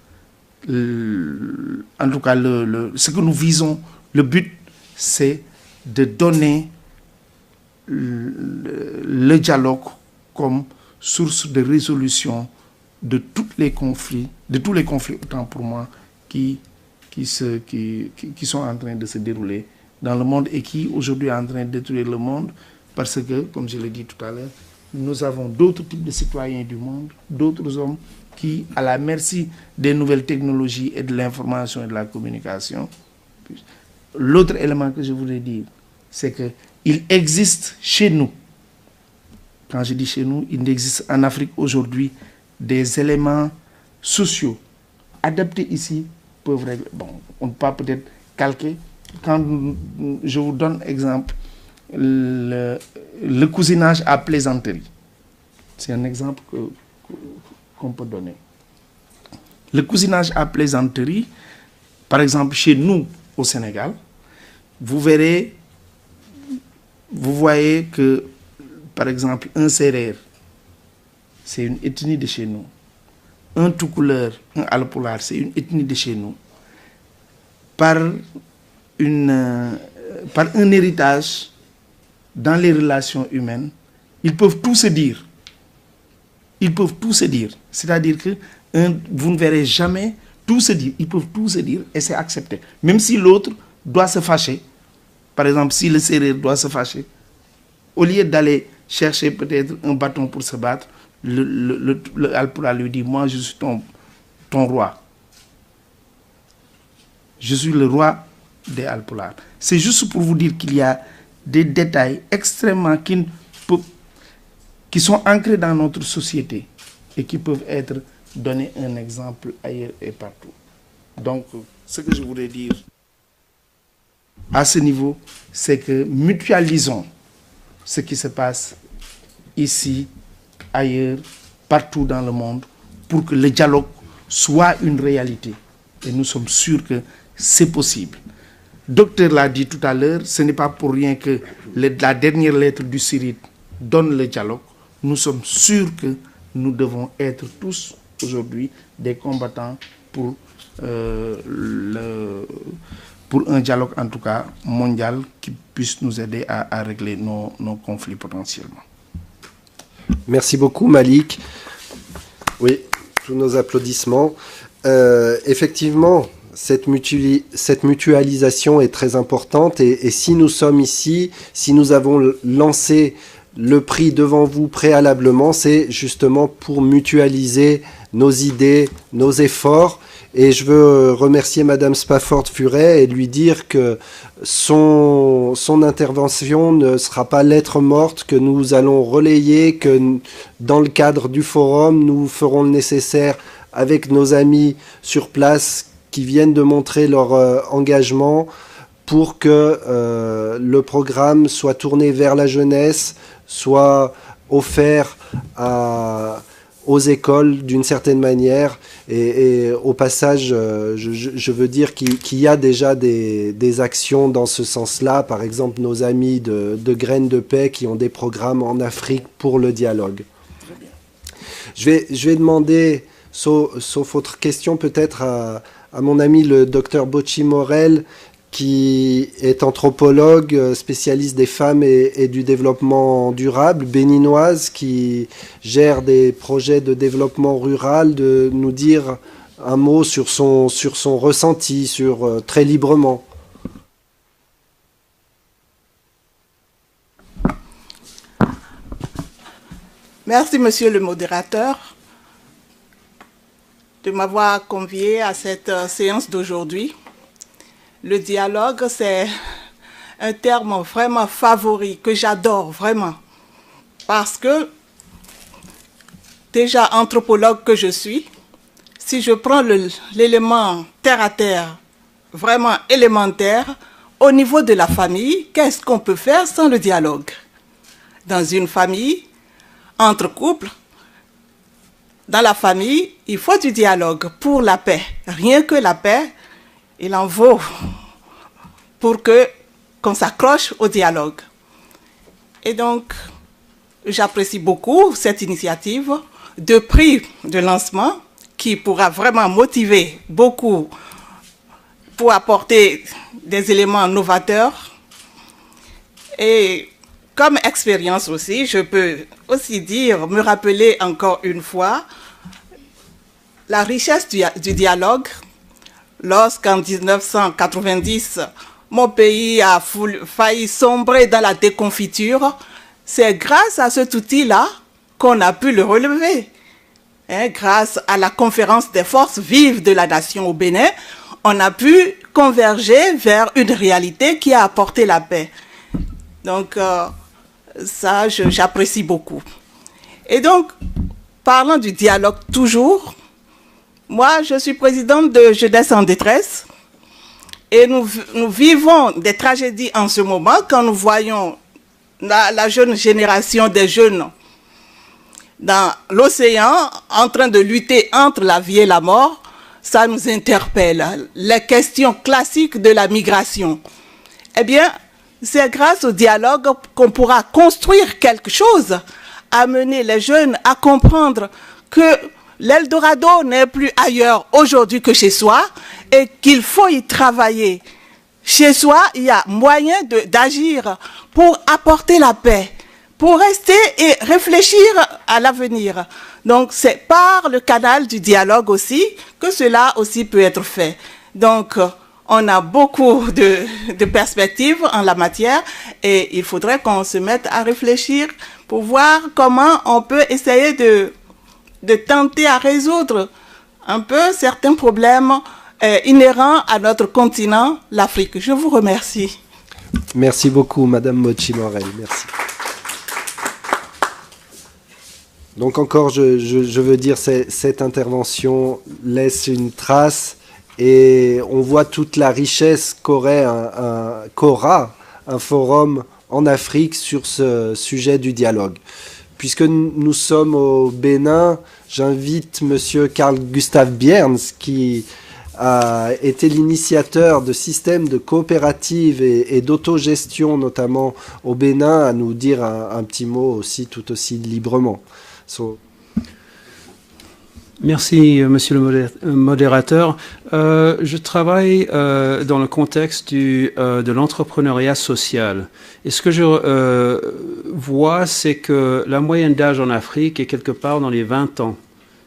en tout cas ce que nous visons, le but, c'est de donner le dialogue comme source de résolution de tous les conflits autant pour moi, qui sont en train de se dérouler dans le monde et qui aujourd'hui est en train de détruire le monde parce que, comme je l'ai dit tout à l'heure, nous avons d'autres types de citoyens du monde, d'autres hommes qui, à la merci des nouvelles technologies et de l'information et de la communication. L'autre élément que je voudrais dire, c'est qu'il existe chez nous, quand je dis chez nous, il existe en Afrique aujourd'hui des éléments sociaux adaptés ici peuvent régler. Bon, on ne peut pas peut-être calquer. Quand je vous donne exemple, le cousinage à plaisanterie. C'est un exemple qu'on peut donner. Le cousinage à plaisanterie, par exemple chez nous au Sénégal, vous voyez que, par exemple, un Sérère, c'est une ethnie de chez nous. Un Toucouleur, un Alpulaar, c'est une ethnie de chez nous. Par un héritage dans les relations humaines, ils peuvent tout se dire. Ils peuvent tout se dire. C'est-à-dire que vous ne verrez jamais tout se dire. Ils peuvent tout se dire et c'est accepté. Même si l'autre doit se fâcher, par exemple, si le Sérère doit se fâcher, au lieu d'aller chercher peut-être un bâton pour se battre, le Alpulaar lui dit, moi je suis ton roi. Je suis le roi des Alpulaar. C'est juste pour vous dire qu'il y a des détails extrêmement qui sont ancrés dans notre société et qui peuvent être donnés un exemple ailleurs et partout. Donc, ce que je voudrais dire à ce niveau, c'est que mutualisons ce qui se passe ici, ailleurs, partout dans le monde, pour que le dialogue soit une réalité. Et nous sommes sûrs que c'est possible. Le docteur l'a dit tout à l'heure, ce n'est pas pour rien que la dernière lettre du CIRID donne le dialogue. Nous sommes sûrs que nous devons être tous aujourd'hui des combattants pour un dialogue en tout cas mondial qui puisse nous aider à régler nos conflits potentiellement. Merci beaucoup Malik. Oui, tous nos applaudissements. Effectivement, cette mutualisation est très importante et si nous sommes ici, si nous avons lancé le prix devant vous préalablement, c'est justement pour mutualiser nos idées, nos efforts. Et je veux remercier Madame Spafford-Furet et lui dire que son intervention ne sera pas lettre morte, que nous allons relayer, que dans le cadre du forum, nous ferons le nécessaire avec nos amis sur place qui viennent de montrer leur engagement pour que le programme soit tourné vers la jeunesse, soit offert aux écoles d'une certaine manière. Et au passage, je veux dire qu'il y a déjà des actions dans ce sens-là. Par exemple, nos amis de Graines de Paix qui ont des programmes en Afrique pour le dialogue. Je vais demander, sauf autre question, peut-être à mon ami le docteur Bocci Morel, qui est anthropologue, spécialiste des femmes et du développement durable, béninoise, qui gère des projets de développement rural, de nous dire un mot sur son ressenti, très librement. Merci, monsieur le modérateur, de m'avoir convié à cette séance d'aujourd'hui. Le dialogue, c'est un terme vraiment favori, que j'adore vraiment. Parce que, déjà anthropologue que je suis, si je prends l'élément terre à terre, vraiment élémentaire, au niveau de la famille, qu'est-ce qu'on peut faire sans le dialogue? Dans une famille, entre couples, dans la famille, il faut du dialogue pour la paix. Rien que la paix, il en vaut pour qu'on s'accroche au dialogue. Et donc, j'apprécie beaucoup cette initiative de prix de lancement qui pourra vraiment motiver beaucoup pour apporter des éléments novateurs. Et comme expérience aussi, je peux aussi me rappeler encore une fois la richesse du dialogue. Lorsqu'en 1990, mon pays a failli sombrer dans la déconfiture, c'est grâce à cet outil-là qu'on a pu le relever. Grâce à la conférence des forces vives de la nation au Bénin, on a pu converger vers une réalité qui a apporté la paix. Donc, ça, j'apprécie beaucoup. Et donc, parlant du dialogue toujours, moi, je suis présidente de Jeunesse en détresse et nous vivons des tragédies en ce moment quand nous voyons la jeune génération des jeunes dans l'océan en train de lutter entre la vie et la mort. Ça nous interpelle. Les questions classiques de la migration. Eh bien, c'est grâce au dialogue qu'on pourra construire quelque chose, amener les jeunes à comprendre que l'Eldorado n'est plus ailleurs aujourd'hui que chez soi et qu'il faut y travailler. Chez soi, il y a moyen d'agir pour apporter la paix, pour rester et réfléchir à l'avenir. Donc, c'est par le canal du dialogue aussi que cela aussi peut être fait. Donc, on a beaucoup de perspectives en la matière et il faudrait qu'on se mette à réfléchir pour voir comment on peut essayer de tenter à résoudre un peu certains problèmes inhérents à notre continent, l'Afrique. Je vous remercie. Merci beaucoup, Madame Bocci Morel. Merci. Donc encore, je veux dire, cette intervention laisse une trace et on voit toute la richesse qu'aura un forum en Afrique sur ce sujet du dialogue. Puisque nous sommes au Bénin, j'invite Monsieur Carl Gustav Bierns, qui a été l'initiateur de systèmes de coopératives et d'autogestion, notamment au Bénin, à nous dire un petit mot aussi, tout aussi librement. Merci, monsieur le modérateur. Je travaille dans le contexte de l'entrepreneuriat social. Et ce que je vois, c'est que la moyenne d'âge en Afrique est quelque part dans les 20 ans.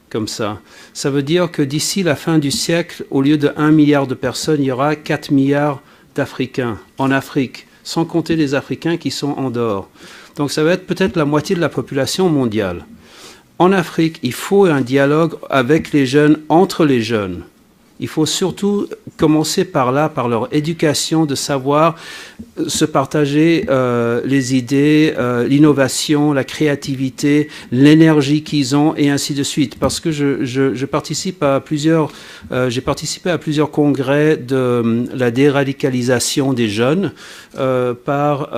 comme ça. Ça veut dire que d'ici la fin du siècle, au lieu de 1 milliard de personnes, il y aura 4 milliards d'Africains en Afrique, sans compter les Africains qui sont en dehors. Donc ça va être peut-être la moitié de la population mondiale. En Afrique, il faut un dialogue avec les jeunes, entre les jeunes. Il faut surtout commencer par là, par leur éducation, de savoir se partager les idées, l'innovation, la créativité, l'énergie qu'ils ont, et ainsi de suite. Parce que je participe à j'ai participé à plusieurs congrès de la déradicalisation des jeunes par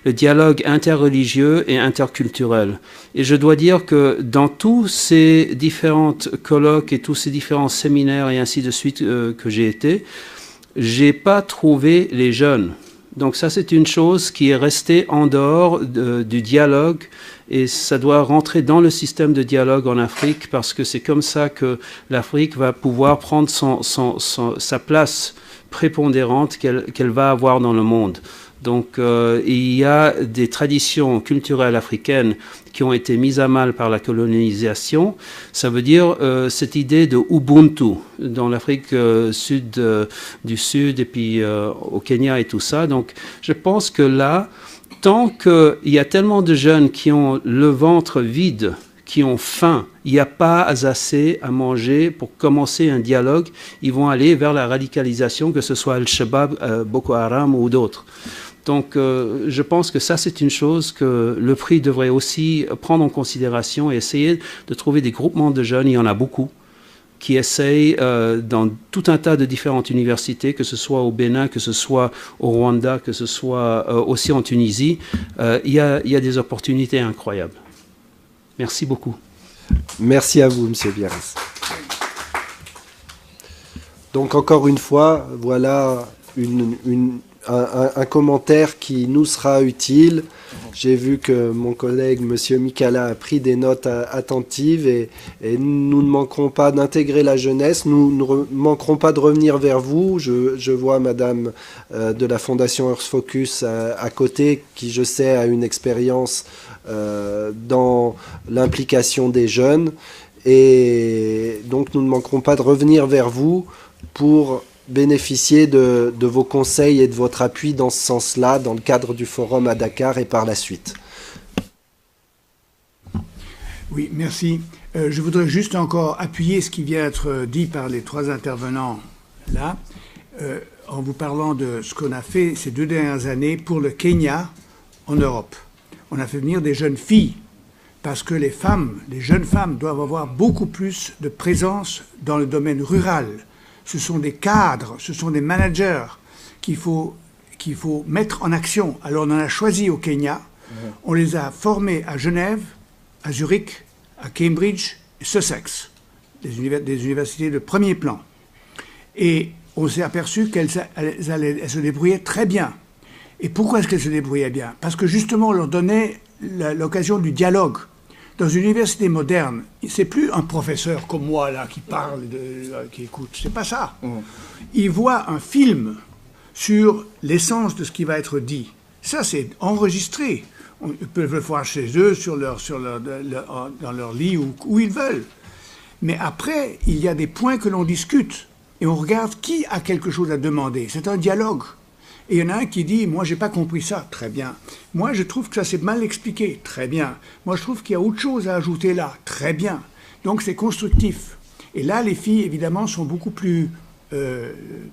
le dialogue interreligieux et interculturel. Et je dois dire que dans tous ces différentes colloques et tous ces différents séminaires et ainsi de suite que j'ai été, j'ai pas trouvé les jeunes. Donc ça, c'est une chose qui est restée en dehors du dialogue, et ça doit rentrer dans le système de dialogue en Afrique, parce que c'est comme ça que l'Afrique va pouvoir prendre sa place prépondérante qu'elle va avoir dans le monde. Donc il y a des traditions culturelles africaines qui ont été mises à mal par la colonisation. Ça veut dire cette idée de Ubuntu dans l'Afrique du Sud et puis au Kenya et tout ça. Donc je pense que là, tant qu'il y a tellement de jeunes qui ont le ventre vide, qui ont faim, il n'y a pas assez à manger pour commencer un dialogue, ils vont aller vers la radicalisation, que ce soit Al-Shabaab, Boko Haram ou d'autres. Donc je pense que ça, c'est une chose que le prix devrait aussi prendre en considération et essayer de trouver des groupements de jeunes, il y en a beaucoup, qui essayent dans tout un tas de différentes universités, que ce soit au Bénin, que ce soit au Rwanda, que ce soit aussi en Tunisie. Il y a des opportunités incroyables. Merci beaucoup. Merci à vous, M. Biarritz. Donc encore une fois, voilà un commentaire qui nous sera utile. J'ai vu que mon collègue, M. Mikala, a pris des notes attentives, et nous ne manquerons pas d'intégrer la jeunesse. Nous ne manquerons pas de revenir vers vous. Je vois Madame de la Fondation Earth Focus à côté, qui, je sais, a une expérience dans l'implication des jeunes. Et donc nous ne manquerons pas de revenir vers vous pour bénéficier de vos conseils et de votre appui dans ce sens-là, dans le cadre du forum à Dakar et par la suite. Oui, merci. Je voudrais juste encore appuyer ce qui vient d'être dit par les trois intervenants là, en vous parlant de ce qu'on a fait ces 2 dernières années pour le Kenya en Europe. On a fait venir des jeunes filles, parce que les jeunes femmes doivent avoir beaucoup plus de présence dans le domaine rural. Ce sont des cadres, ce sont des managers qu'il faut mettre en action. Alors on en a choisi au Kenya, on les a formés à Genève, à Zurich, à Cambridge et Sussex, des universités de premier plan. Et on s'est aperçu qu'elles se débrouillaient très bien. Et pourquoi est-ce qu'elles se débrouillaient bien? Parce que justement on leur donnait l'occasion du dialogue. Dans une université moderne, c'est plus un professeur comme moi là qui parle, qui écoute. C'est pas ça. Il voit un film sur l'essence de ce qui va être dit. Ça, c'est enregistré. Ils peuvent le voir chez eux, dans leur lit, où ils veulent. Mais après, il y a des points que l'on discute et on regarde qui a quelque chose à demander. C'est un dialogue. Et il y en a un qui dit « Moi, j'ai pas compris ça. » Très bien. « Moi, je trouve que ça s'est mal expliqué. » Très bien. « Moi, je trouve qu'il y a autre chose à ajouter là. » Très bien. Donc, c'est constructif. Et là, les filles, évidemment, sont beaucoup plus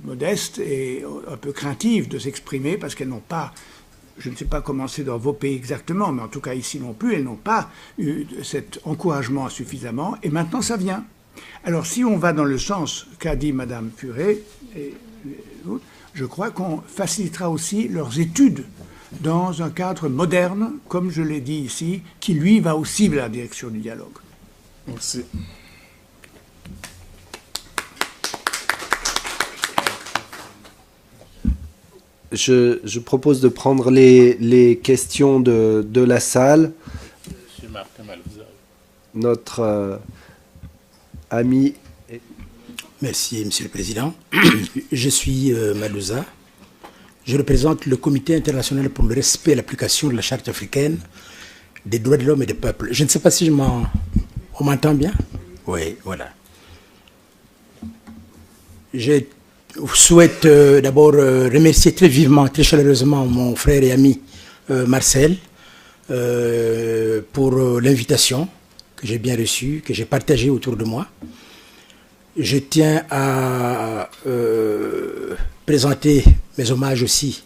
modestes et un peu craintives de s'exprimer parce qu'elles n'ont pas, je ne sais pas comment c'est dans vos pays exactement, mais en tout cas ici non plus, elles n'ont pas eu cet encouragement suffisamment. Et maintenant, ça vient. Alors, si on va dans le sens qu'a dit Mme Puré, je crois qu'on facilitera aussi leurs études dans un cadre moderne, comme je l'ai dit ici, qui, lui, va aussi vers la direction du dialogue. Merci. Je propose de prendre les questions de la salle. Monsieur Martin Malouza. Notre ami... Merci, Monsieur le Président. Je suis Malouza. Je représente le Comité international pour le respect et l'application de la Charte africaine, des droits de l'homme et des peuples. Je ne sais pas si on m'entend bien. Oui, voilà. Je souhaite d'abord remercier très vivement, très chaleureusement mon frère et ami Marcel pour l'invitation que j'ai bien reçue, que j'ai partagée autour de moi. Je tiens à présenter mes hommages aussi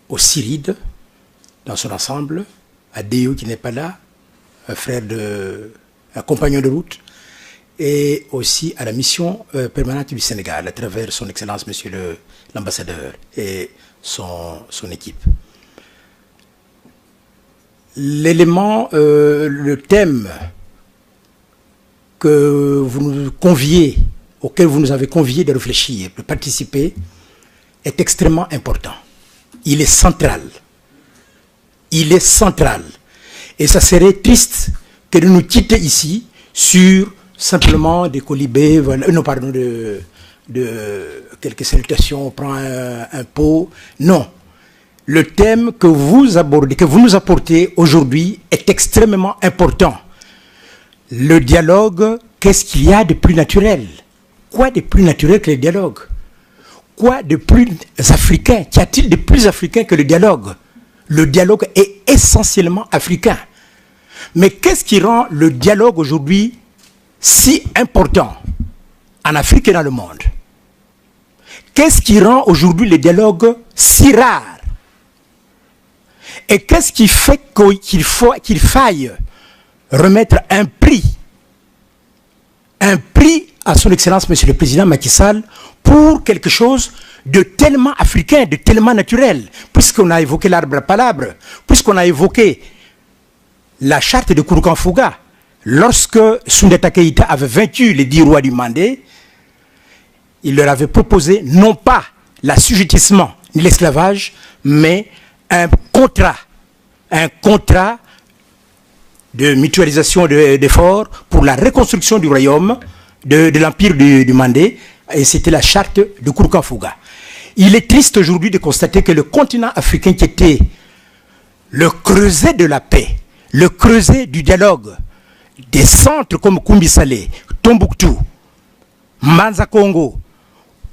au CIRID dans son ensemble, à Déo qui n'est pas là, un compagnon de route, et aussi à la mission permanente du Sénégal à travers son Excellence Monsieur l'ambassadeur et son équipe. L'élément, le thème que vous nous conviez, auquel vous nous avez conviés de réfléchir, de participer, est extrêmement important. Il est central. Il est central. Et ça serait triste que de nous quitter ici sur simplement des colibés, voilà, non pardon, de quelques salutations, on prend un pot. Non. Le thème que vous abordez, que vous nous apportez aujourd'hui est extrêmement important. Le dialogue, qu'est-ce qu'il y a de plus naturel? Quoi de plus naturel que le dialogue? Quoi de plus africain? Qu'y a-t-il de plus africain que le dialogue? Le dialogue est essentiellement africain. Mais qu'est-ce qui rend le dialogue aujourd'hui si important en Afrique et dans le monde? Qu'est-ce qui rend aujourd'hui le dialogue si rare? Et qu'est-ce qui fait qu'il faille remettre un prix à son Excellence, Monsieur le Président Macky Sall, pour quelque chose de tellement africain, de tellement naturel, puisqu'on a évoqué l'arbre à palabre, puisqu'on a évoqué la charte de Kouroukan-Fouga, lorsque Soundata Keïta avait vaincu les 10 rois du Mandé, il leur avait proposé non pas l'assujettissement ni l'esclavage, mais un contrat de mutualisation d'efforts pour la reconstruction du royaume, de l'empire du Mandé, et c'était la charte de Kouroukan-Fouga. Il est triste aujourd'hui de constater que le continent africain qui était le creuset de la paix, le creuset du dialogue, des centres comme Koumbi-Salé, Tombouctou, Manza Congo,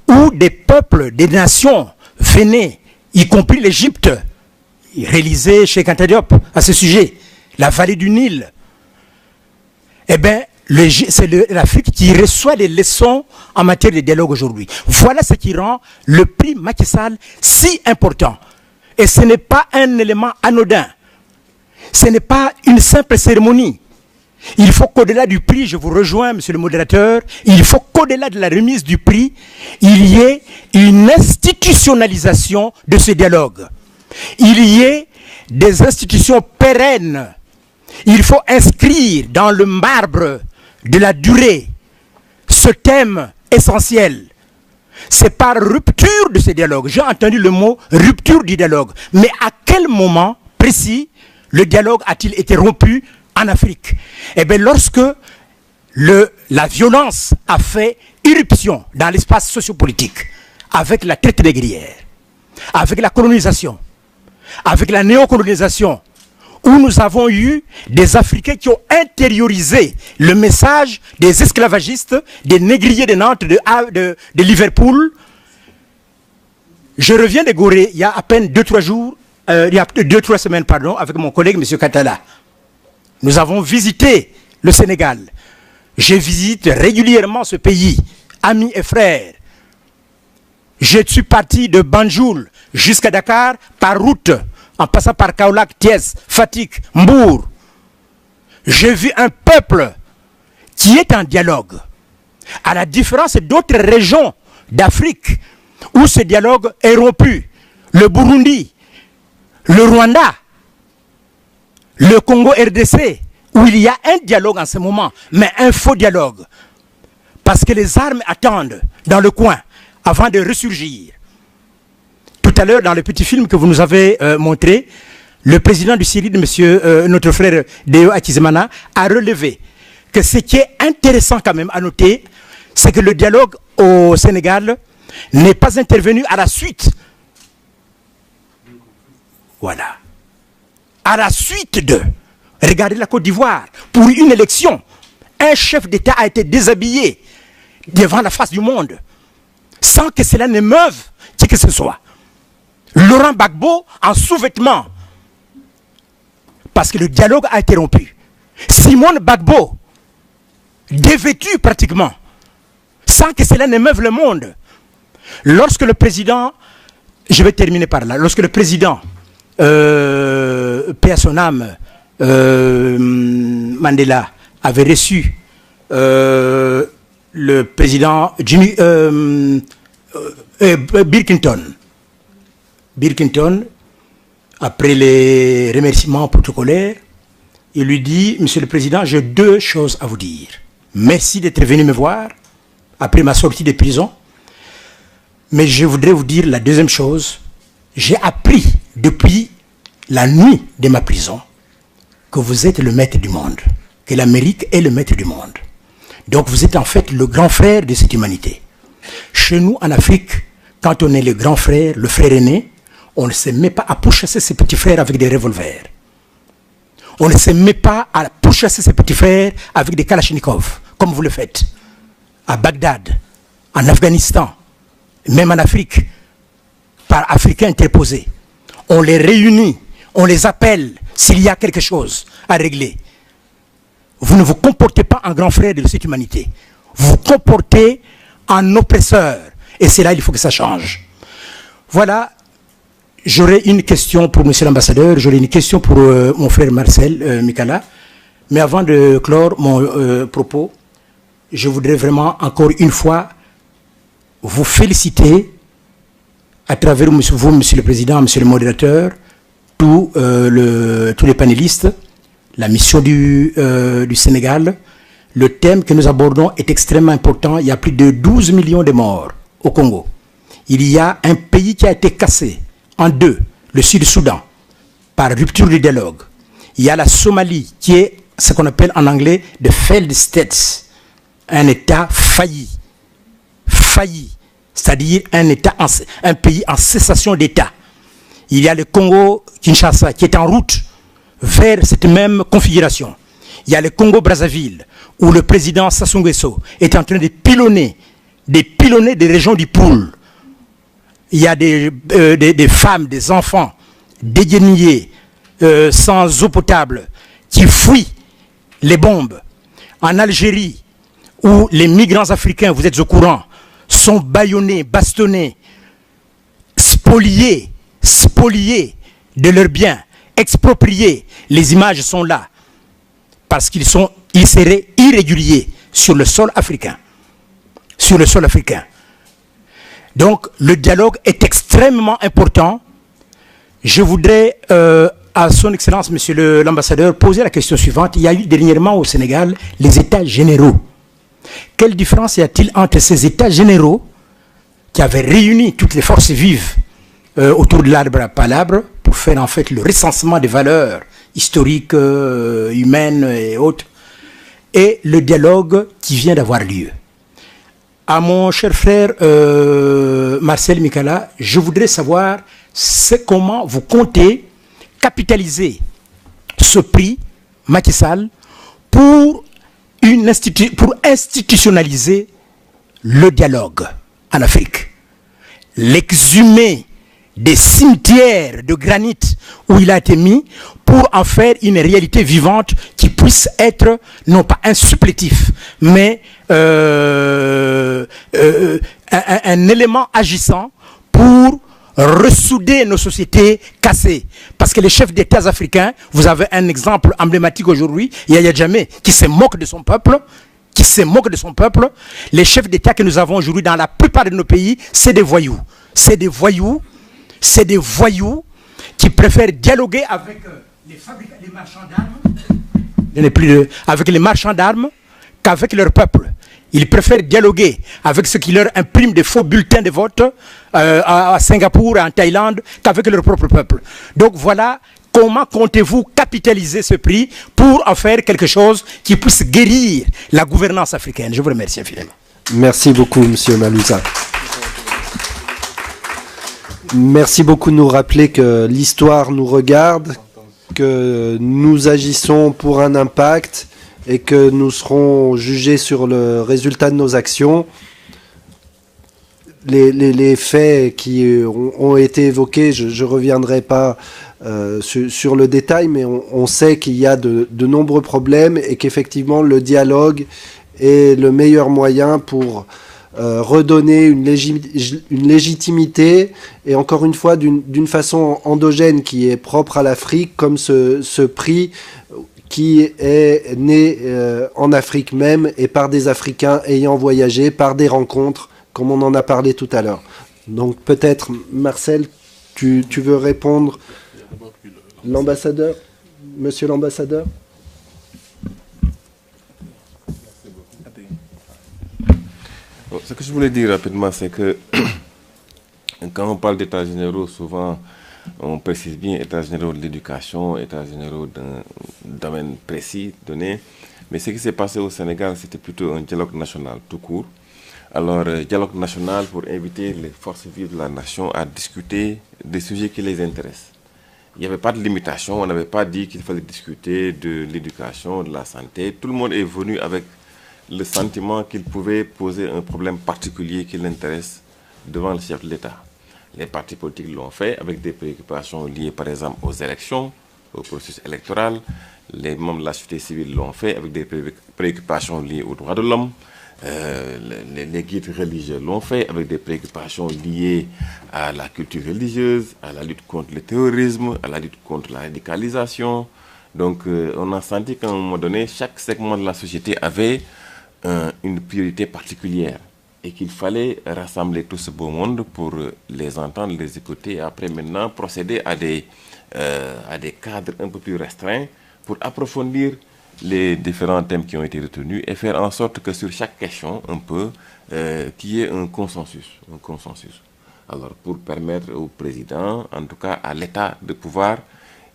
où des peuples, des nations venaient, y compris l'Égypte, réalisé chez Anta Diop à ce sujet, la vallée du Nil, eh bien, c'est l'Afrique qui reçoit des leçons en matière de dialogue aujourd'hui. Voilà ce qui rend le prix Macky Sall si important. Et ce n'est pas un élément anodin. Ce n'est pas une simple cérémonie. Il faut qu'au-delà du prix, je vous rejoins, monsieur le modérateur, il faut qu'au-delà de la remise du prix, il y ait une institutionnalisation de ce dialogue. Il y ait des institutions pérennes. Il faut inscrire dans le marbre de la durée ce thème essentiel. C'est par rupture de ce dialogue. J'ai entendu le mot rupture du dialogue. Mais à quel moment précis le dialogue a-t-il été rompu en Afrique? Eh bien, lorsque la violence a fait irruption dans l'espace sociopolitique, avec la traite négrière, avec la colonisation, avec la néocolonisation, où nous avons eu des Africains qui ont intériorisé le message des esclavagistes, des négriers de Nantes, de Liverpool. Je reviens de Gorée il y a à peine 2-3 jours, il y a 2-3 semaines, pardon, avec mon collègue M. Katala. Nous avons visité le Sénégal. Je visite régulièrement ce pays, amis et frères. Je suis parti de Banjul jusqu'à Dakar par route, en passant par Kaolack, Thiès, Fatick, Mbour. J'ai vu un peuple qui est en dialogue, à la différence d'autres régions d'Afrique où ce dialogue est rompu. Le Burundi, le Rwanda, le Congo RDC, où il y a un dialogue en ce moment, mais un faux dialogue. Parce que les armes attendent dans le coin avant de ressurgir. Tout à l'heure, dans le petit film que vous nous avez montré, le président du CIRID, notre frère Déo Akizemana, a relevé que ce qui est intéressant quand même à noter, c'est que le dialogue au Sénégal n'est pas intervenu à la suite. Voilà. À la suite de. Regardez la Côte d'Ivoire. Pour une élection, un chef d'État a été déshabillé devant la face du monde, sans que cela n'émeuve qui que ce soit. Laurent Gbagbo en sous-vêtements, parce que le dialogue a été rompu. Simone Gbagbo, dévêtu pratiquement, sans que cela n'émeuve le monde. Lorsque le président, je vais terminer par là, lorsque le président, paix à son âme, Mandela, avait reçu le président Bill Clinton, après les remerciements protocolaires, il lui dit: Monsieur le Président, j'ai deux choses à vous dire. Merci d'être venu me voir après ma sortie de prison. Mais je voudrais vous dire la deuxième chose. J'ai appris depuis la nuit de ma prison que vous êtes le maître du monde, que l'Amérique est le maître du monde. Donc vous êtes en fait le grand frère de cette humanité. Chez nous, en Afrique, quand on est le grand frère, le frère aîné, on ne se met pas à pourchasser ses petits frères avec des revolvers. On ne se met pas à pourchasser ses petits frères avec des kalachnikovs, comme vous le faites. À Bagdad, en Afghanistan, même en Afrique, par Africains interposés. On les réunit, on les appelle s'il y a quelque chose à régler. Vous ne vous comportez pas en grand frère de cette humanité. Vous vous comportez en oppresseur. Et c'est là qu'il faut que ça change. Voilà. J'aurais une question pour monsieur l'ambassadeur, j'aurais une question pour mon frère Marcel Mikala. Mais avant de clore mon propos, je voudrais vraiment encore une fois vous féliciter à travers vous, monsieur le président, monsieur le modérateur, tous les panélistes, la mission du Sénégal. Le thème que nous abordons est extrêmement important. Il y a plus de 12 millions de morts au Congo. Il y a un pays qui a été cassé en deux, le Sud-Soudan, par rupture du dialogue. Il y a la Somalie, qui est ce qu'on appelle en anglais the failed states, un État failli, c'est-à-dire un pays en cessation d'État. Il y a le Congo-Kinshasa, qui est en route vers cette même configuration. Il y a le Congo-Brazzaville, où le président Sassou Nguesso est en train de pilonner des régions du Poul. Il y a des femmes, des enfants déguenillés, sans eau potable, qui fuient les bombes. En Algérie, où les migrants africains, vous êtes au courant, sont bâillonnés, bastonnés, spoliés de leurs biens, expropriés. Les images sont là, parce qu'ils seraient irréguliers sur le sol africain. Donc, le dialogue est extrêmement important. Je voudrais, à son Excellence, Monsieur l'ambassadeur, poser la question suivante. Il y a eu dernièrement au Sénégal les États généraux. Quelle différence y a-t-il entre ces États généraux qui avaient réuni toutes les forces vives autour de l'arbre à palabres pour faire en fait le recensement des valeurs historiques, humaines et autres, et le dialogue qui vient d'avoir lieu? À mon cher frère Marcel Mikala, je voudrais savoir comment vous comptez capitaliser ce prix Macky Sall pour institutionnaliser le dialogue en Afrique. L'exhumer des cimetières de granit où il a été mis pour en faire une réalité vivante qui puisse être, non pas un supplétif, mais un élément agissant pour ressouder nos sociétés cassées. Parce que les chefs d'État africains, vous avez un exemple emblématique aujourd'hui, Yahya Jammeh, qui se moque de son peuple, Les chefs d'État que nous avons aujourd'hui dans la plupart de nos pays, c'est des voyous. C'est des voyous qui préfèrent dialoguer avec les marchands d'armes, avec les marchands d'armes qu'avec leur peuple. Ils préfèrent dialoguer avec ceux qui leur impriment des faux bulletins de vote à Singapour, en Thaïlande, qu'avec leur propre peuple. Donc voilà comment comptez-vous capitaliser ce prix pour en faire quelque chose qui puisse guérir la gouvernance africaine. Je vous remercie infiniment. Merci beaucoup, M. Malouza. Merci beaucoup de nous rappeler que l'histoire nous regarde, que nous agissons pour un impact et que nous serons jugés sur le résultat de nos actions. Les faits qui ont été évoqués, je ne reviendrai pas sur le détail, mais on sait qu'il y a de nombreux problèmes et qu'effectivement le dialogue est le meilleur moyen pour redonner une légitimité, et encore une fois d'une façon endogène qui est propre à l'Afrique, comme ce prix qui est né en Afrique même et par des Africains ayant voyagé, par des rencontres, comme on en a parlé tout à l'heure. Donc peut-être, Marcel, tu veux répondre? L'ambassadeur, monsieur l'ambassadeur. Bon, ce que je voulais dire rapidement, c'est que quand on parle d'états généraux, souvent on précise bien états généraux de l'éducation, états généraux d'un domaine précis donné. Mais ce qui s'est passé au Sénégal, c'était plutôt un dialogue national tout court. Alors, dialogue national pour inviter les forces vives de la nation à discuter des sujets qui les intéressent. Il n'y avait pas de limitation, on n'avait pas dit qu'il fallait discuter de l'éducation, de la santé. Tout le monde est venu avec le sentiment qu'il pouvait poser un problème particulier qui l'intéresse devant le chef de l'État. Les partis politiques l'ont fait avec des préoccupations liées par exemple aux élections, au processus électoral. Les membres de la société civile l'ont fait avec des préoccupations liées aux droits de l'homme. Les guides religieux l'ont fait avec des préoccupations liées à la culture religieuse, à la lutte contre le terrorisme, à la lutte contre la radicalisation. Donc on a senti qu'à un moment donné, chaque segment de la société avait une priorité particulière et qu'il fallait rassembler tout ce beau monde pour les entendre, les écouter et après maintenant procéder à des cadres un peu plus restreints pour approfondir les différents thèmes qui ont été retenus et faire en sorte que sur chaque question, un peu, qu'il y ait un consensus. Alors, pour permettre au président, en tout cas à l'État, de pouvoir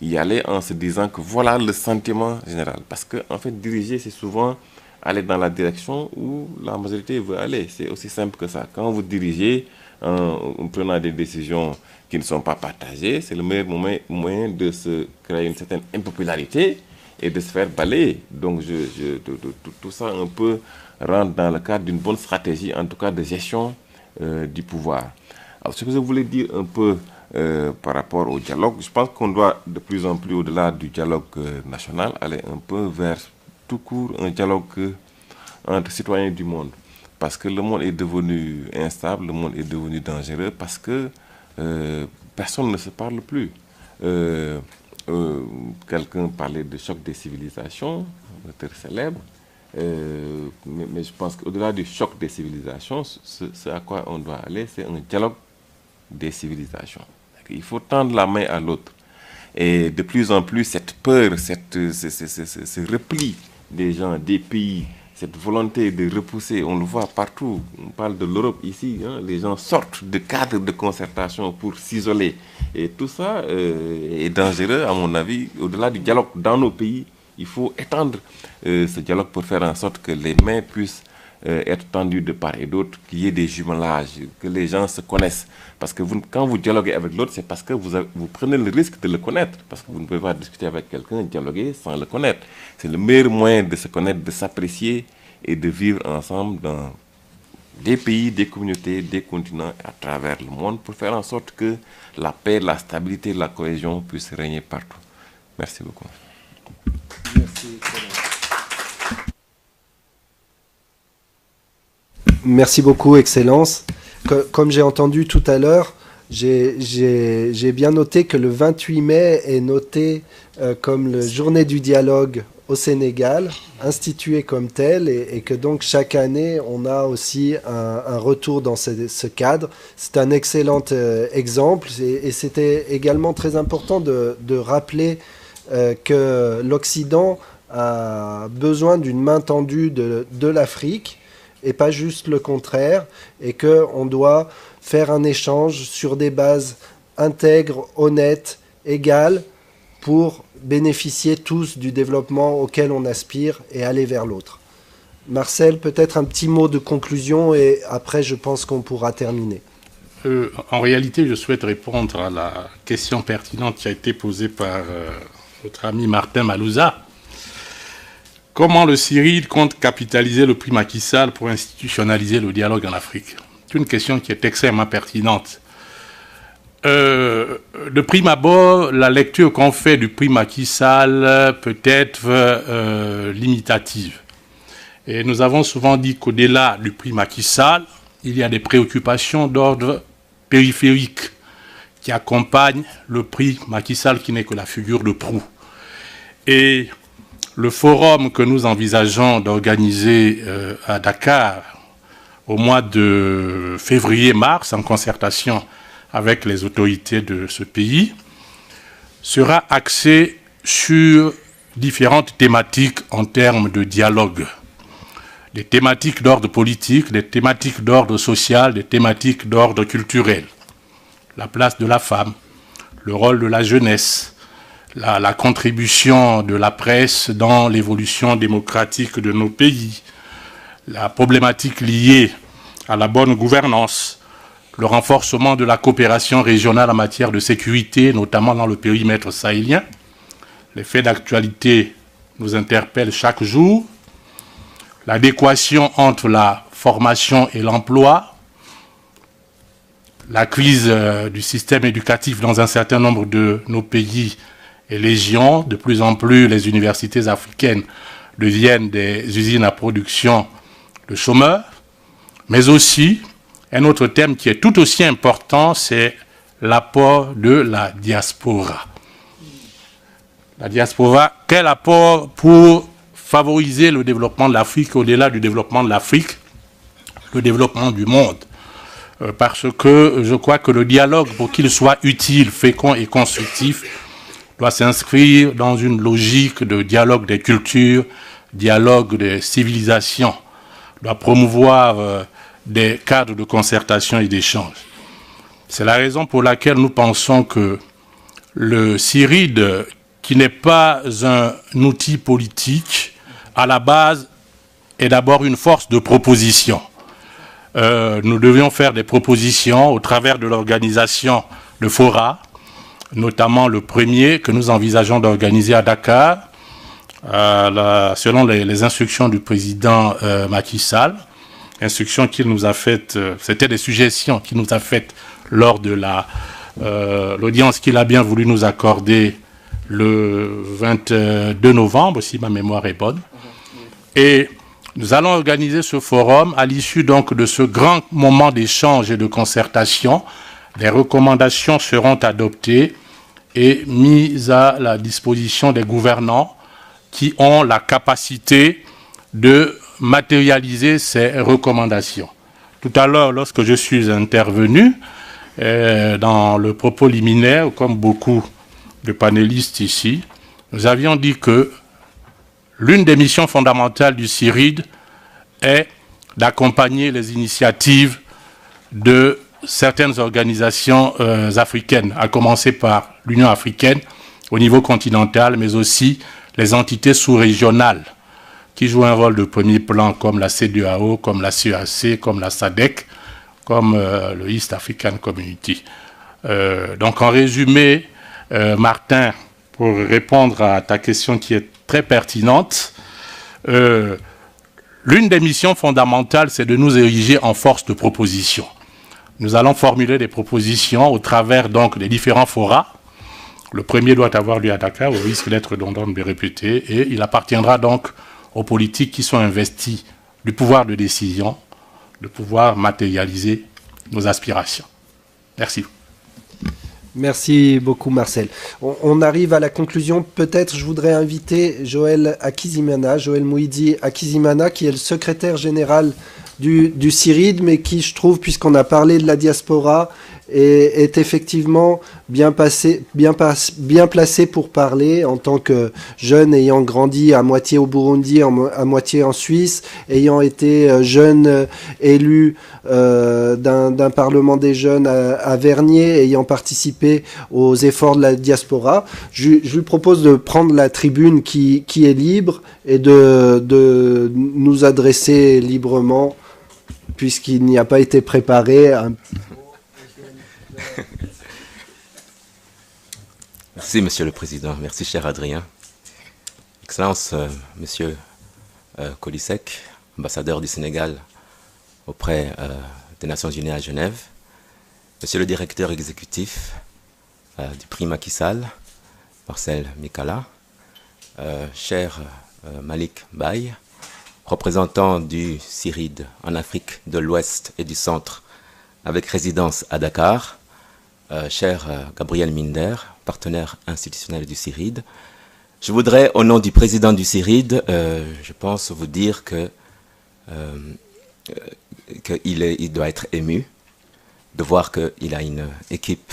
y aller en se disant que voilà le sentiment général. Parce que, en fait, diriger, c'est souvent aller dans la direction où la majorité veut aller. C'est aussi simple que ça. Quand vous dirigez en prenant des décisions qui ne sont pas partagées, c'est le meilleur moyen de se créer une certaine impopularité et de se faire balayer. Donc tout ça un peu rentre dans le cadre d'une bonne stratégie, en tout cas de gestion du pouvoir. Alors ce que je voulais dire un peu par rapport au dialogue, je pense qu'on doit de plus en plus au-delà du dialogue national aller un peu vers tout court un dialogue entre citoyens du monde. Parce que le monde est devenu instable, le monde est devenu dangereux, parce que personne ne se parle plus. Quelqu'un parlait de choc des civilisations, un auteur célèbre, mais je pense qu'au-delà du choc des civilisations, ce à quoi on doit aller, c'est un dialogue des civilisations. Il faut tendre la main à l'autre. Et de plus en plus, cette peur, ce repli des gens, des pays, cette volonté de repousser, on le voit partout. On parle de l'Europe ici, hein, les gens sortent de cadres de concertation pour s'isoler. Et tout ça est dangereux, à mon avis. Au-delà du dialogue dans nos pays, il faut étendre ce dialogue pour faire en sorte que les mains puissent être tendues de part et d'autre, qu'il y ait des jumelages, que les gens se connaissent. Parce que quand vous dialoguez avec l'autre, c'est parce que vous prenez le risque de le connaître. Parce que vous ne pouvez pas discuter avec quelqu'un, dialoguer sans le connaître. C'est le meilleur moyen de se connaître, de s'apprécier et de vivre ensemble dans des pays, des communautés, des continents à travers le monde pour faire en sorte que la paix, la stabilité, la cohésion puissent régner partout. Merci beaucoup. Merci. Merci beaucoup, Excellence. Comme j'ai entendu tout à l'heure, j'ai bien noté que le 28 mai est noté comme la journée du dialogue au Sénégal, instituée comme telle, et que donc chaque année, on a aussi un retour dans ce cadre. C'est un excellent exemple, et c'était également très important de rappeler que l'Occident a besoin d'une main tendue de l'Afrique, et pas juste le contraire, et qu'on doit faire un échange sur des bases intègres, honnêtes, égales, pour bénéficier tous du développement auquel on aspire et aller vers l'autre. Marcel, peut-être un petit mot de conclusion, et après je pense qu'on pourra terminer. En réalité, je souhaite répondre à la question pertinente qui a été posée par notre ami Martin Malouza. Comment le CIRID compte capitaliser le prix Macky Sall pour institutionnaliser le dialogue en Afrique? C'est une question qui est extrêmement pertinente. De prime abord, la lecture qu'on fait du prix Macky Sall peut être limitative. Et nous avons souvent dit qu'au-delà du prix Macky Sall, il y a des préoccupations d'ordre périphérique qui accompagnent le prix Macky Sall, qui n'est que la figure de proue. Et le forum que nous envisageons d'organiser à Dakar au mois de février-mars, en concertation avec les autorités de ce pays, sera axé sur différentes thématiques en termes de dialogue. Des thématiques d'ordre politique, des thématiques d'ordre social, des thématiques d'ordre culturel. La place de la femme, le rôle de la jeunesse, la contribution de la presse dans l'évolution démocratique de nos pays, la problématique liée à la bonne gouvernance, le renforcement de la coopération régionale en matière de sécurité, notamment dans le périmètre sahélien. Les faits d'actualité nous interpellent chaque jour. L'adéquation entre la formation et l'emploi, la crise du système éducatif dans un certain nombre de nos pays et légion. De plus en plus, les universités africaines deviennent des usines à production de chômeurs. Mais aussi, un autre thème qui est tout aussi important, c'est l'apport de la diaspora. La diaspora, quel apport pour favoriser le développement de l'Afrique, au-delà du développement de l'Afrique, le développement du monde? Parce que je crois que le dialogue, pour qu'il soit utile, fécond et constructif, doit s'inscrire dans une logique de dialogue des cultures, dialogue des civilisations, doit promouvoir des cadres de concertation et d'échange. C'est la raison pour laquelle nous pensons que le CIRID, qui n'est pas un outil politique, à la base, est d'abord une force de proposition. Nous devions faire des propositions au travers de l'organisation de fora, notamment le premier que nous envisageons d'organiser à Dakar, selon les instructions du président Macky Sall, instructions qu'il nous a faites, c'était des suggestions qu'il nous a faites lors de l'audience qu'il a bien voulu nous accorder le 22 novembre, si ma mémoire est bonne. Et nous allons organiser ce forum à l'issue donc de ce grand moment d'échange et de concertation. Des recommandations seront adoptées et mises à la disposition des gouvernants qui ont la capacité de matérialiser ces recommandations. Tout à l'heure, lorsque je suis intervenu, dans le propos liminaire, comme beaucoup de panélistes ici, nous avions dit que l'une des missions fondamentales du CIRID est d'accompagner les initiatives de certaines organisations africaines, à commencer par l'Union africaine au niveau continental, mais aussi les entités sous-régionales qui jouent un rôle de premier plan, comme la CEDEAO, comme la CEAC, comme la SADC, comme le East African Community. Donc en résumé, Martin, pour répondre à ta question qui est très pertinente, l'une des missions fondamentales, c'est de nous ériger en force de proposition. Nous allons formuler des propositions au travers donc des différents forats. Le premier doit avoir lieu à Dakar, au risque d'être redondant, de me répéter, et il appartiendra donc aux politiques qui sont investis du pouvoir de décision, de pouvoir matérialiser nos aspirations. Merci. Merci beaucoup, Marcel. On arrive à la conclusion. Peut-être je voudrais inviter Joël Akizimana, Joël Mouidi Akizimana, qui est le secrétaire général du CIRID, mais qui, je trouve, puisqu'on a parlé de la diaspora, est effectivement bien placé pour parler en tant que jeune ayant grandi à moitié au Burundi, à moitié en Suisse, ayant été jeune élu d'un parlement des jeunes à Vernier, ayant participé aux efforts de la diaspora. Je lui propose de prendre la tribune qui est libre et de nous adresser librement, puisqu'il n'y a pas été préparé. Merci, Monsieur le Président. Merci, cher Adrien. Excellence, Monsieur Colisec, ambassadeur du Sénégal auprès des Nations Unies à Genève. Monsieur le directeur exécutif du prix Macky Sall, Marcel Mikala. Cher Malik Baye, représentant du CIRID en Afrique de l'Ouest et du Centre, avec résidence à Dakar. Cher Gabriel Minder, partenaire institutionnel du CIRID. Je voudrais, au nom du président du CIRID, je pense vous dire qu'il doit être ému de voir qu'il a une équipe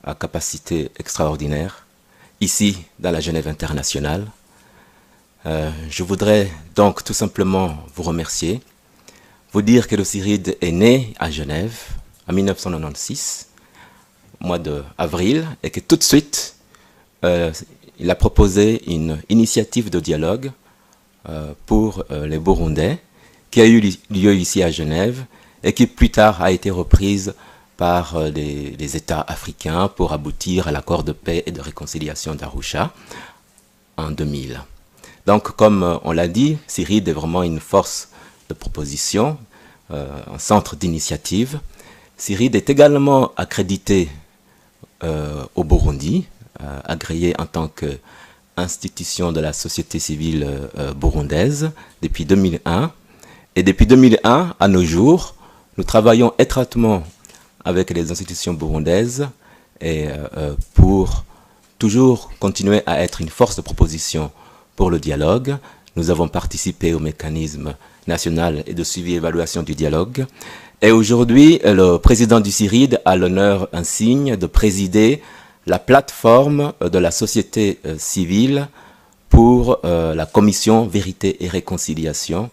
à capacité extraordinaire, ici, dans la Genève internationale. Je voudrais donc tout simplement vous remercier, vous dire que le CIRID est né à Genève en 1996, au mois d'avril, et que tout de suite, il a proposé une initiative de dialogue pour les Burundais, qui a eu lieu ici à Genève, et qui plus tard a été reprise par les États africains pour aboutir à l'accord de paix et de réconciliation d'Arusha en 2000. Donc, comme on l'a dit, CIRID est vraiment une force de proposition, un centre d'initiative. CIRID est également accrédité au Burundi, agréé en tant qu'institution de la société civile burundaise depuis 2001. Et depuis 2001, à nos jours, nous travaillons étroitement avec les institutions burundaises et pour toujours continuer à être une force de proposition pour le dialogue. Nous avons participé au mécanisme national et de suivi et évaluation du dialogue. Et aujourd'hui, le président du CIRID a l'honneur insigne de présider la plateforme de la société civile pour la commission Vérité et Réconciliation.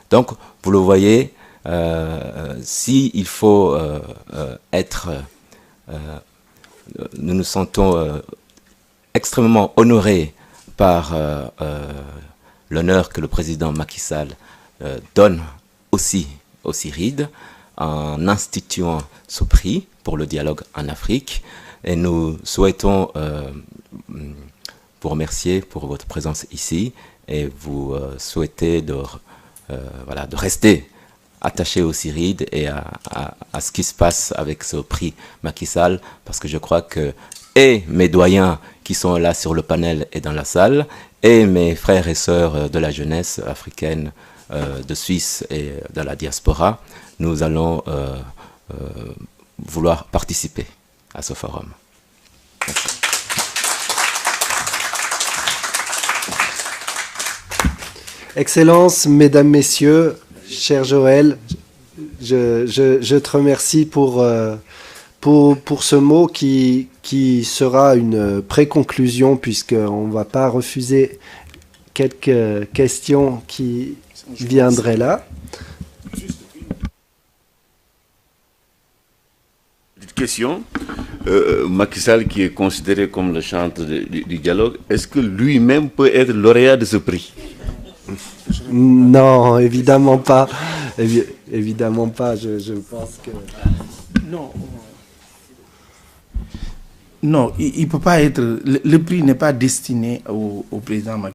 Donc, vous le voyez, s'il faut nous nous sentons extrêmement honorés par l'honneur que le président Macky Sall donne aussi au CIRID en instituant ce prix pour le dialogue en Afrique. Et nous souhaitons vous remercier pour votre présence ici et vous souhaiter de rester attaché au CIRID et à ce qui se passe avec ce prix Macky Sall, parce que je crois que mes doyens qui sont là sur le panel et dans la salle, et mes frères et sœurs de la jeunesse africaine, de Suisse et de la diaspora, nous allons vouloir participer à ce forum. Merci. Excellences, Mesdames, Messieurs, cher Joël, je te remercie pour ce mot qui sera une pré-conclusion, puisqu'on ne va pas refuser quelques questions qui viendraient là. Petite question. Macky Sall, qui est considéré comme le chantre du dialogue, est-ce que lui-même peut être lauréat de ce prix? Non, évidemment pas. Évidemment pas, je pense que... Non, il ne peut pas être... Le prix n'est pas destiné au président Macky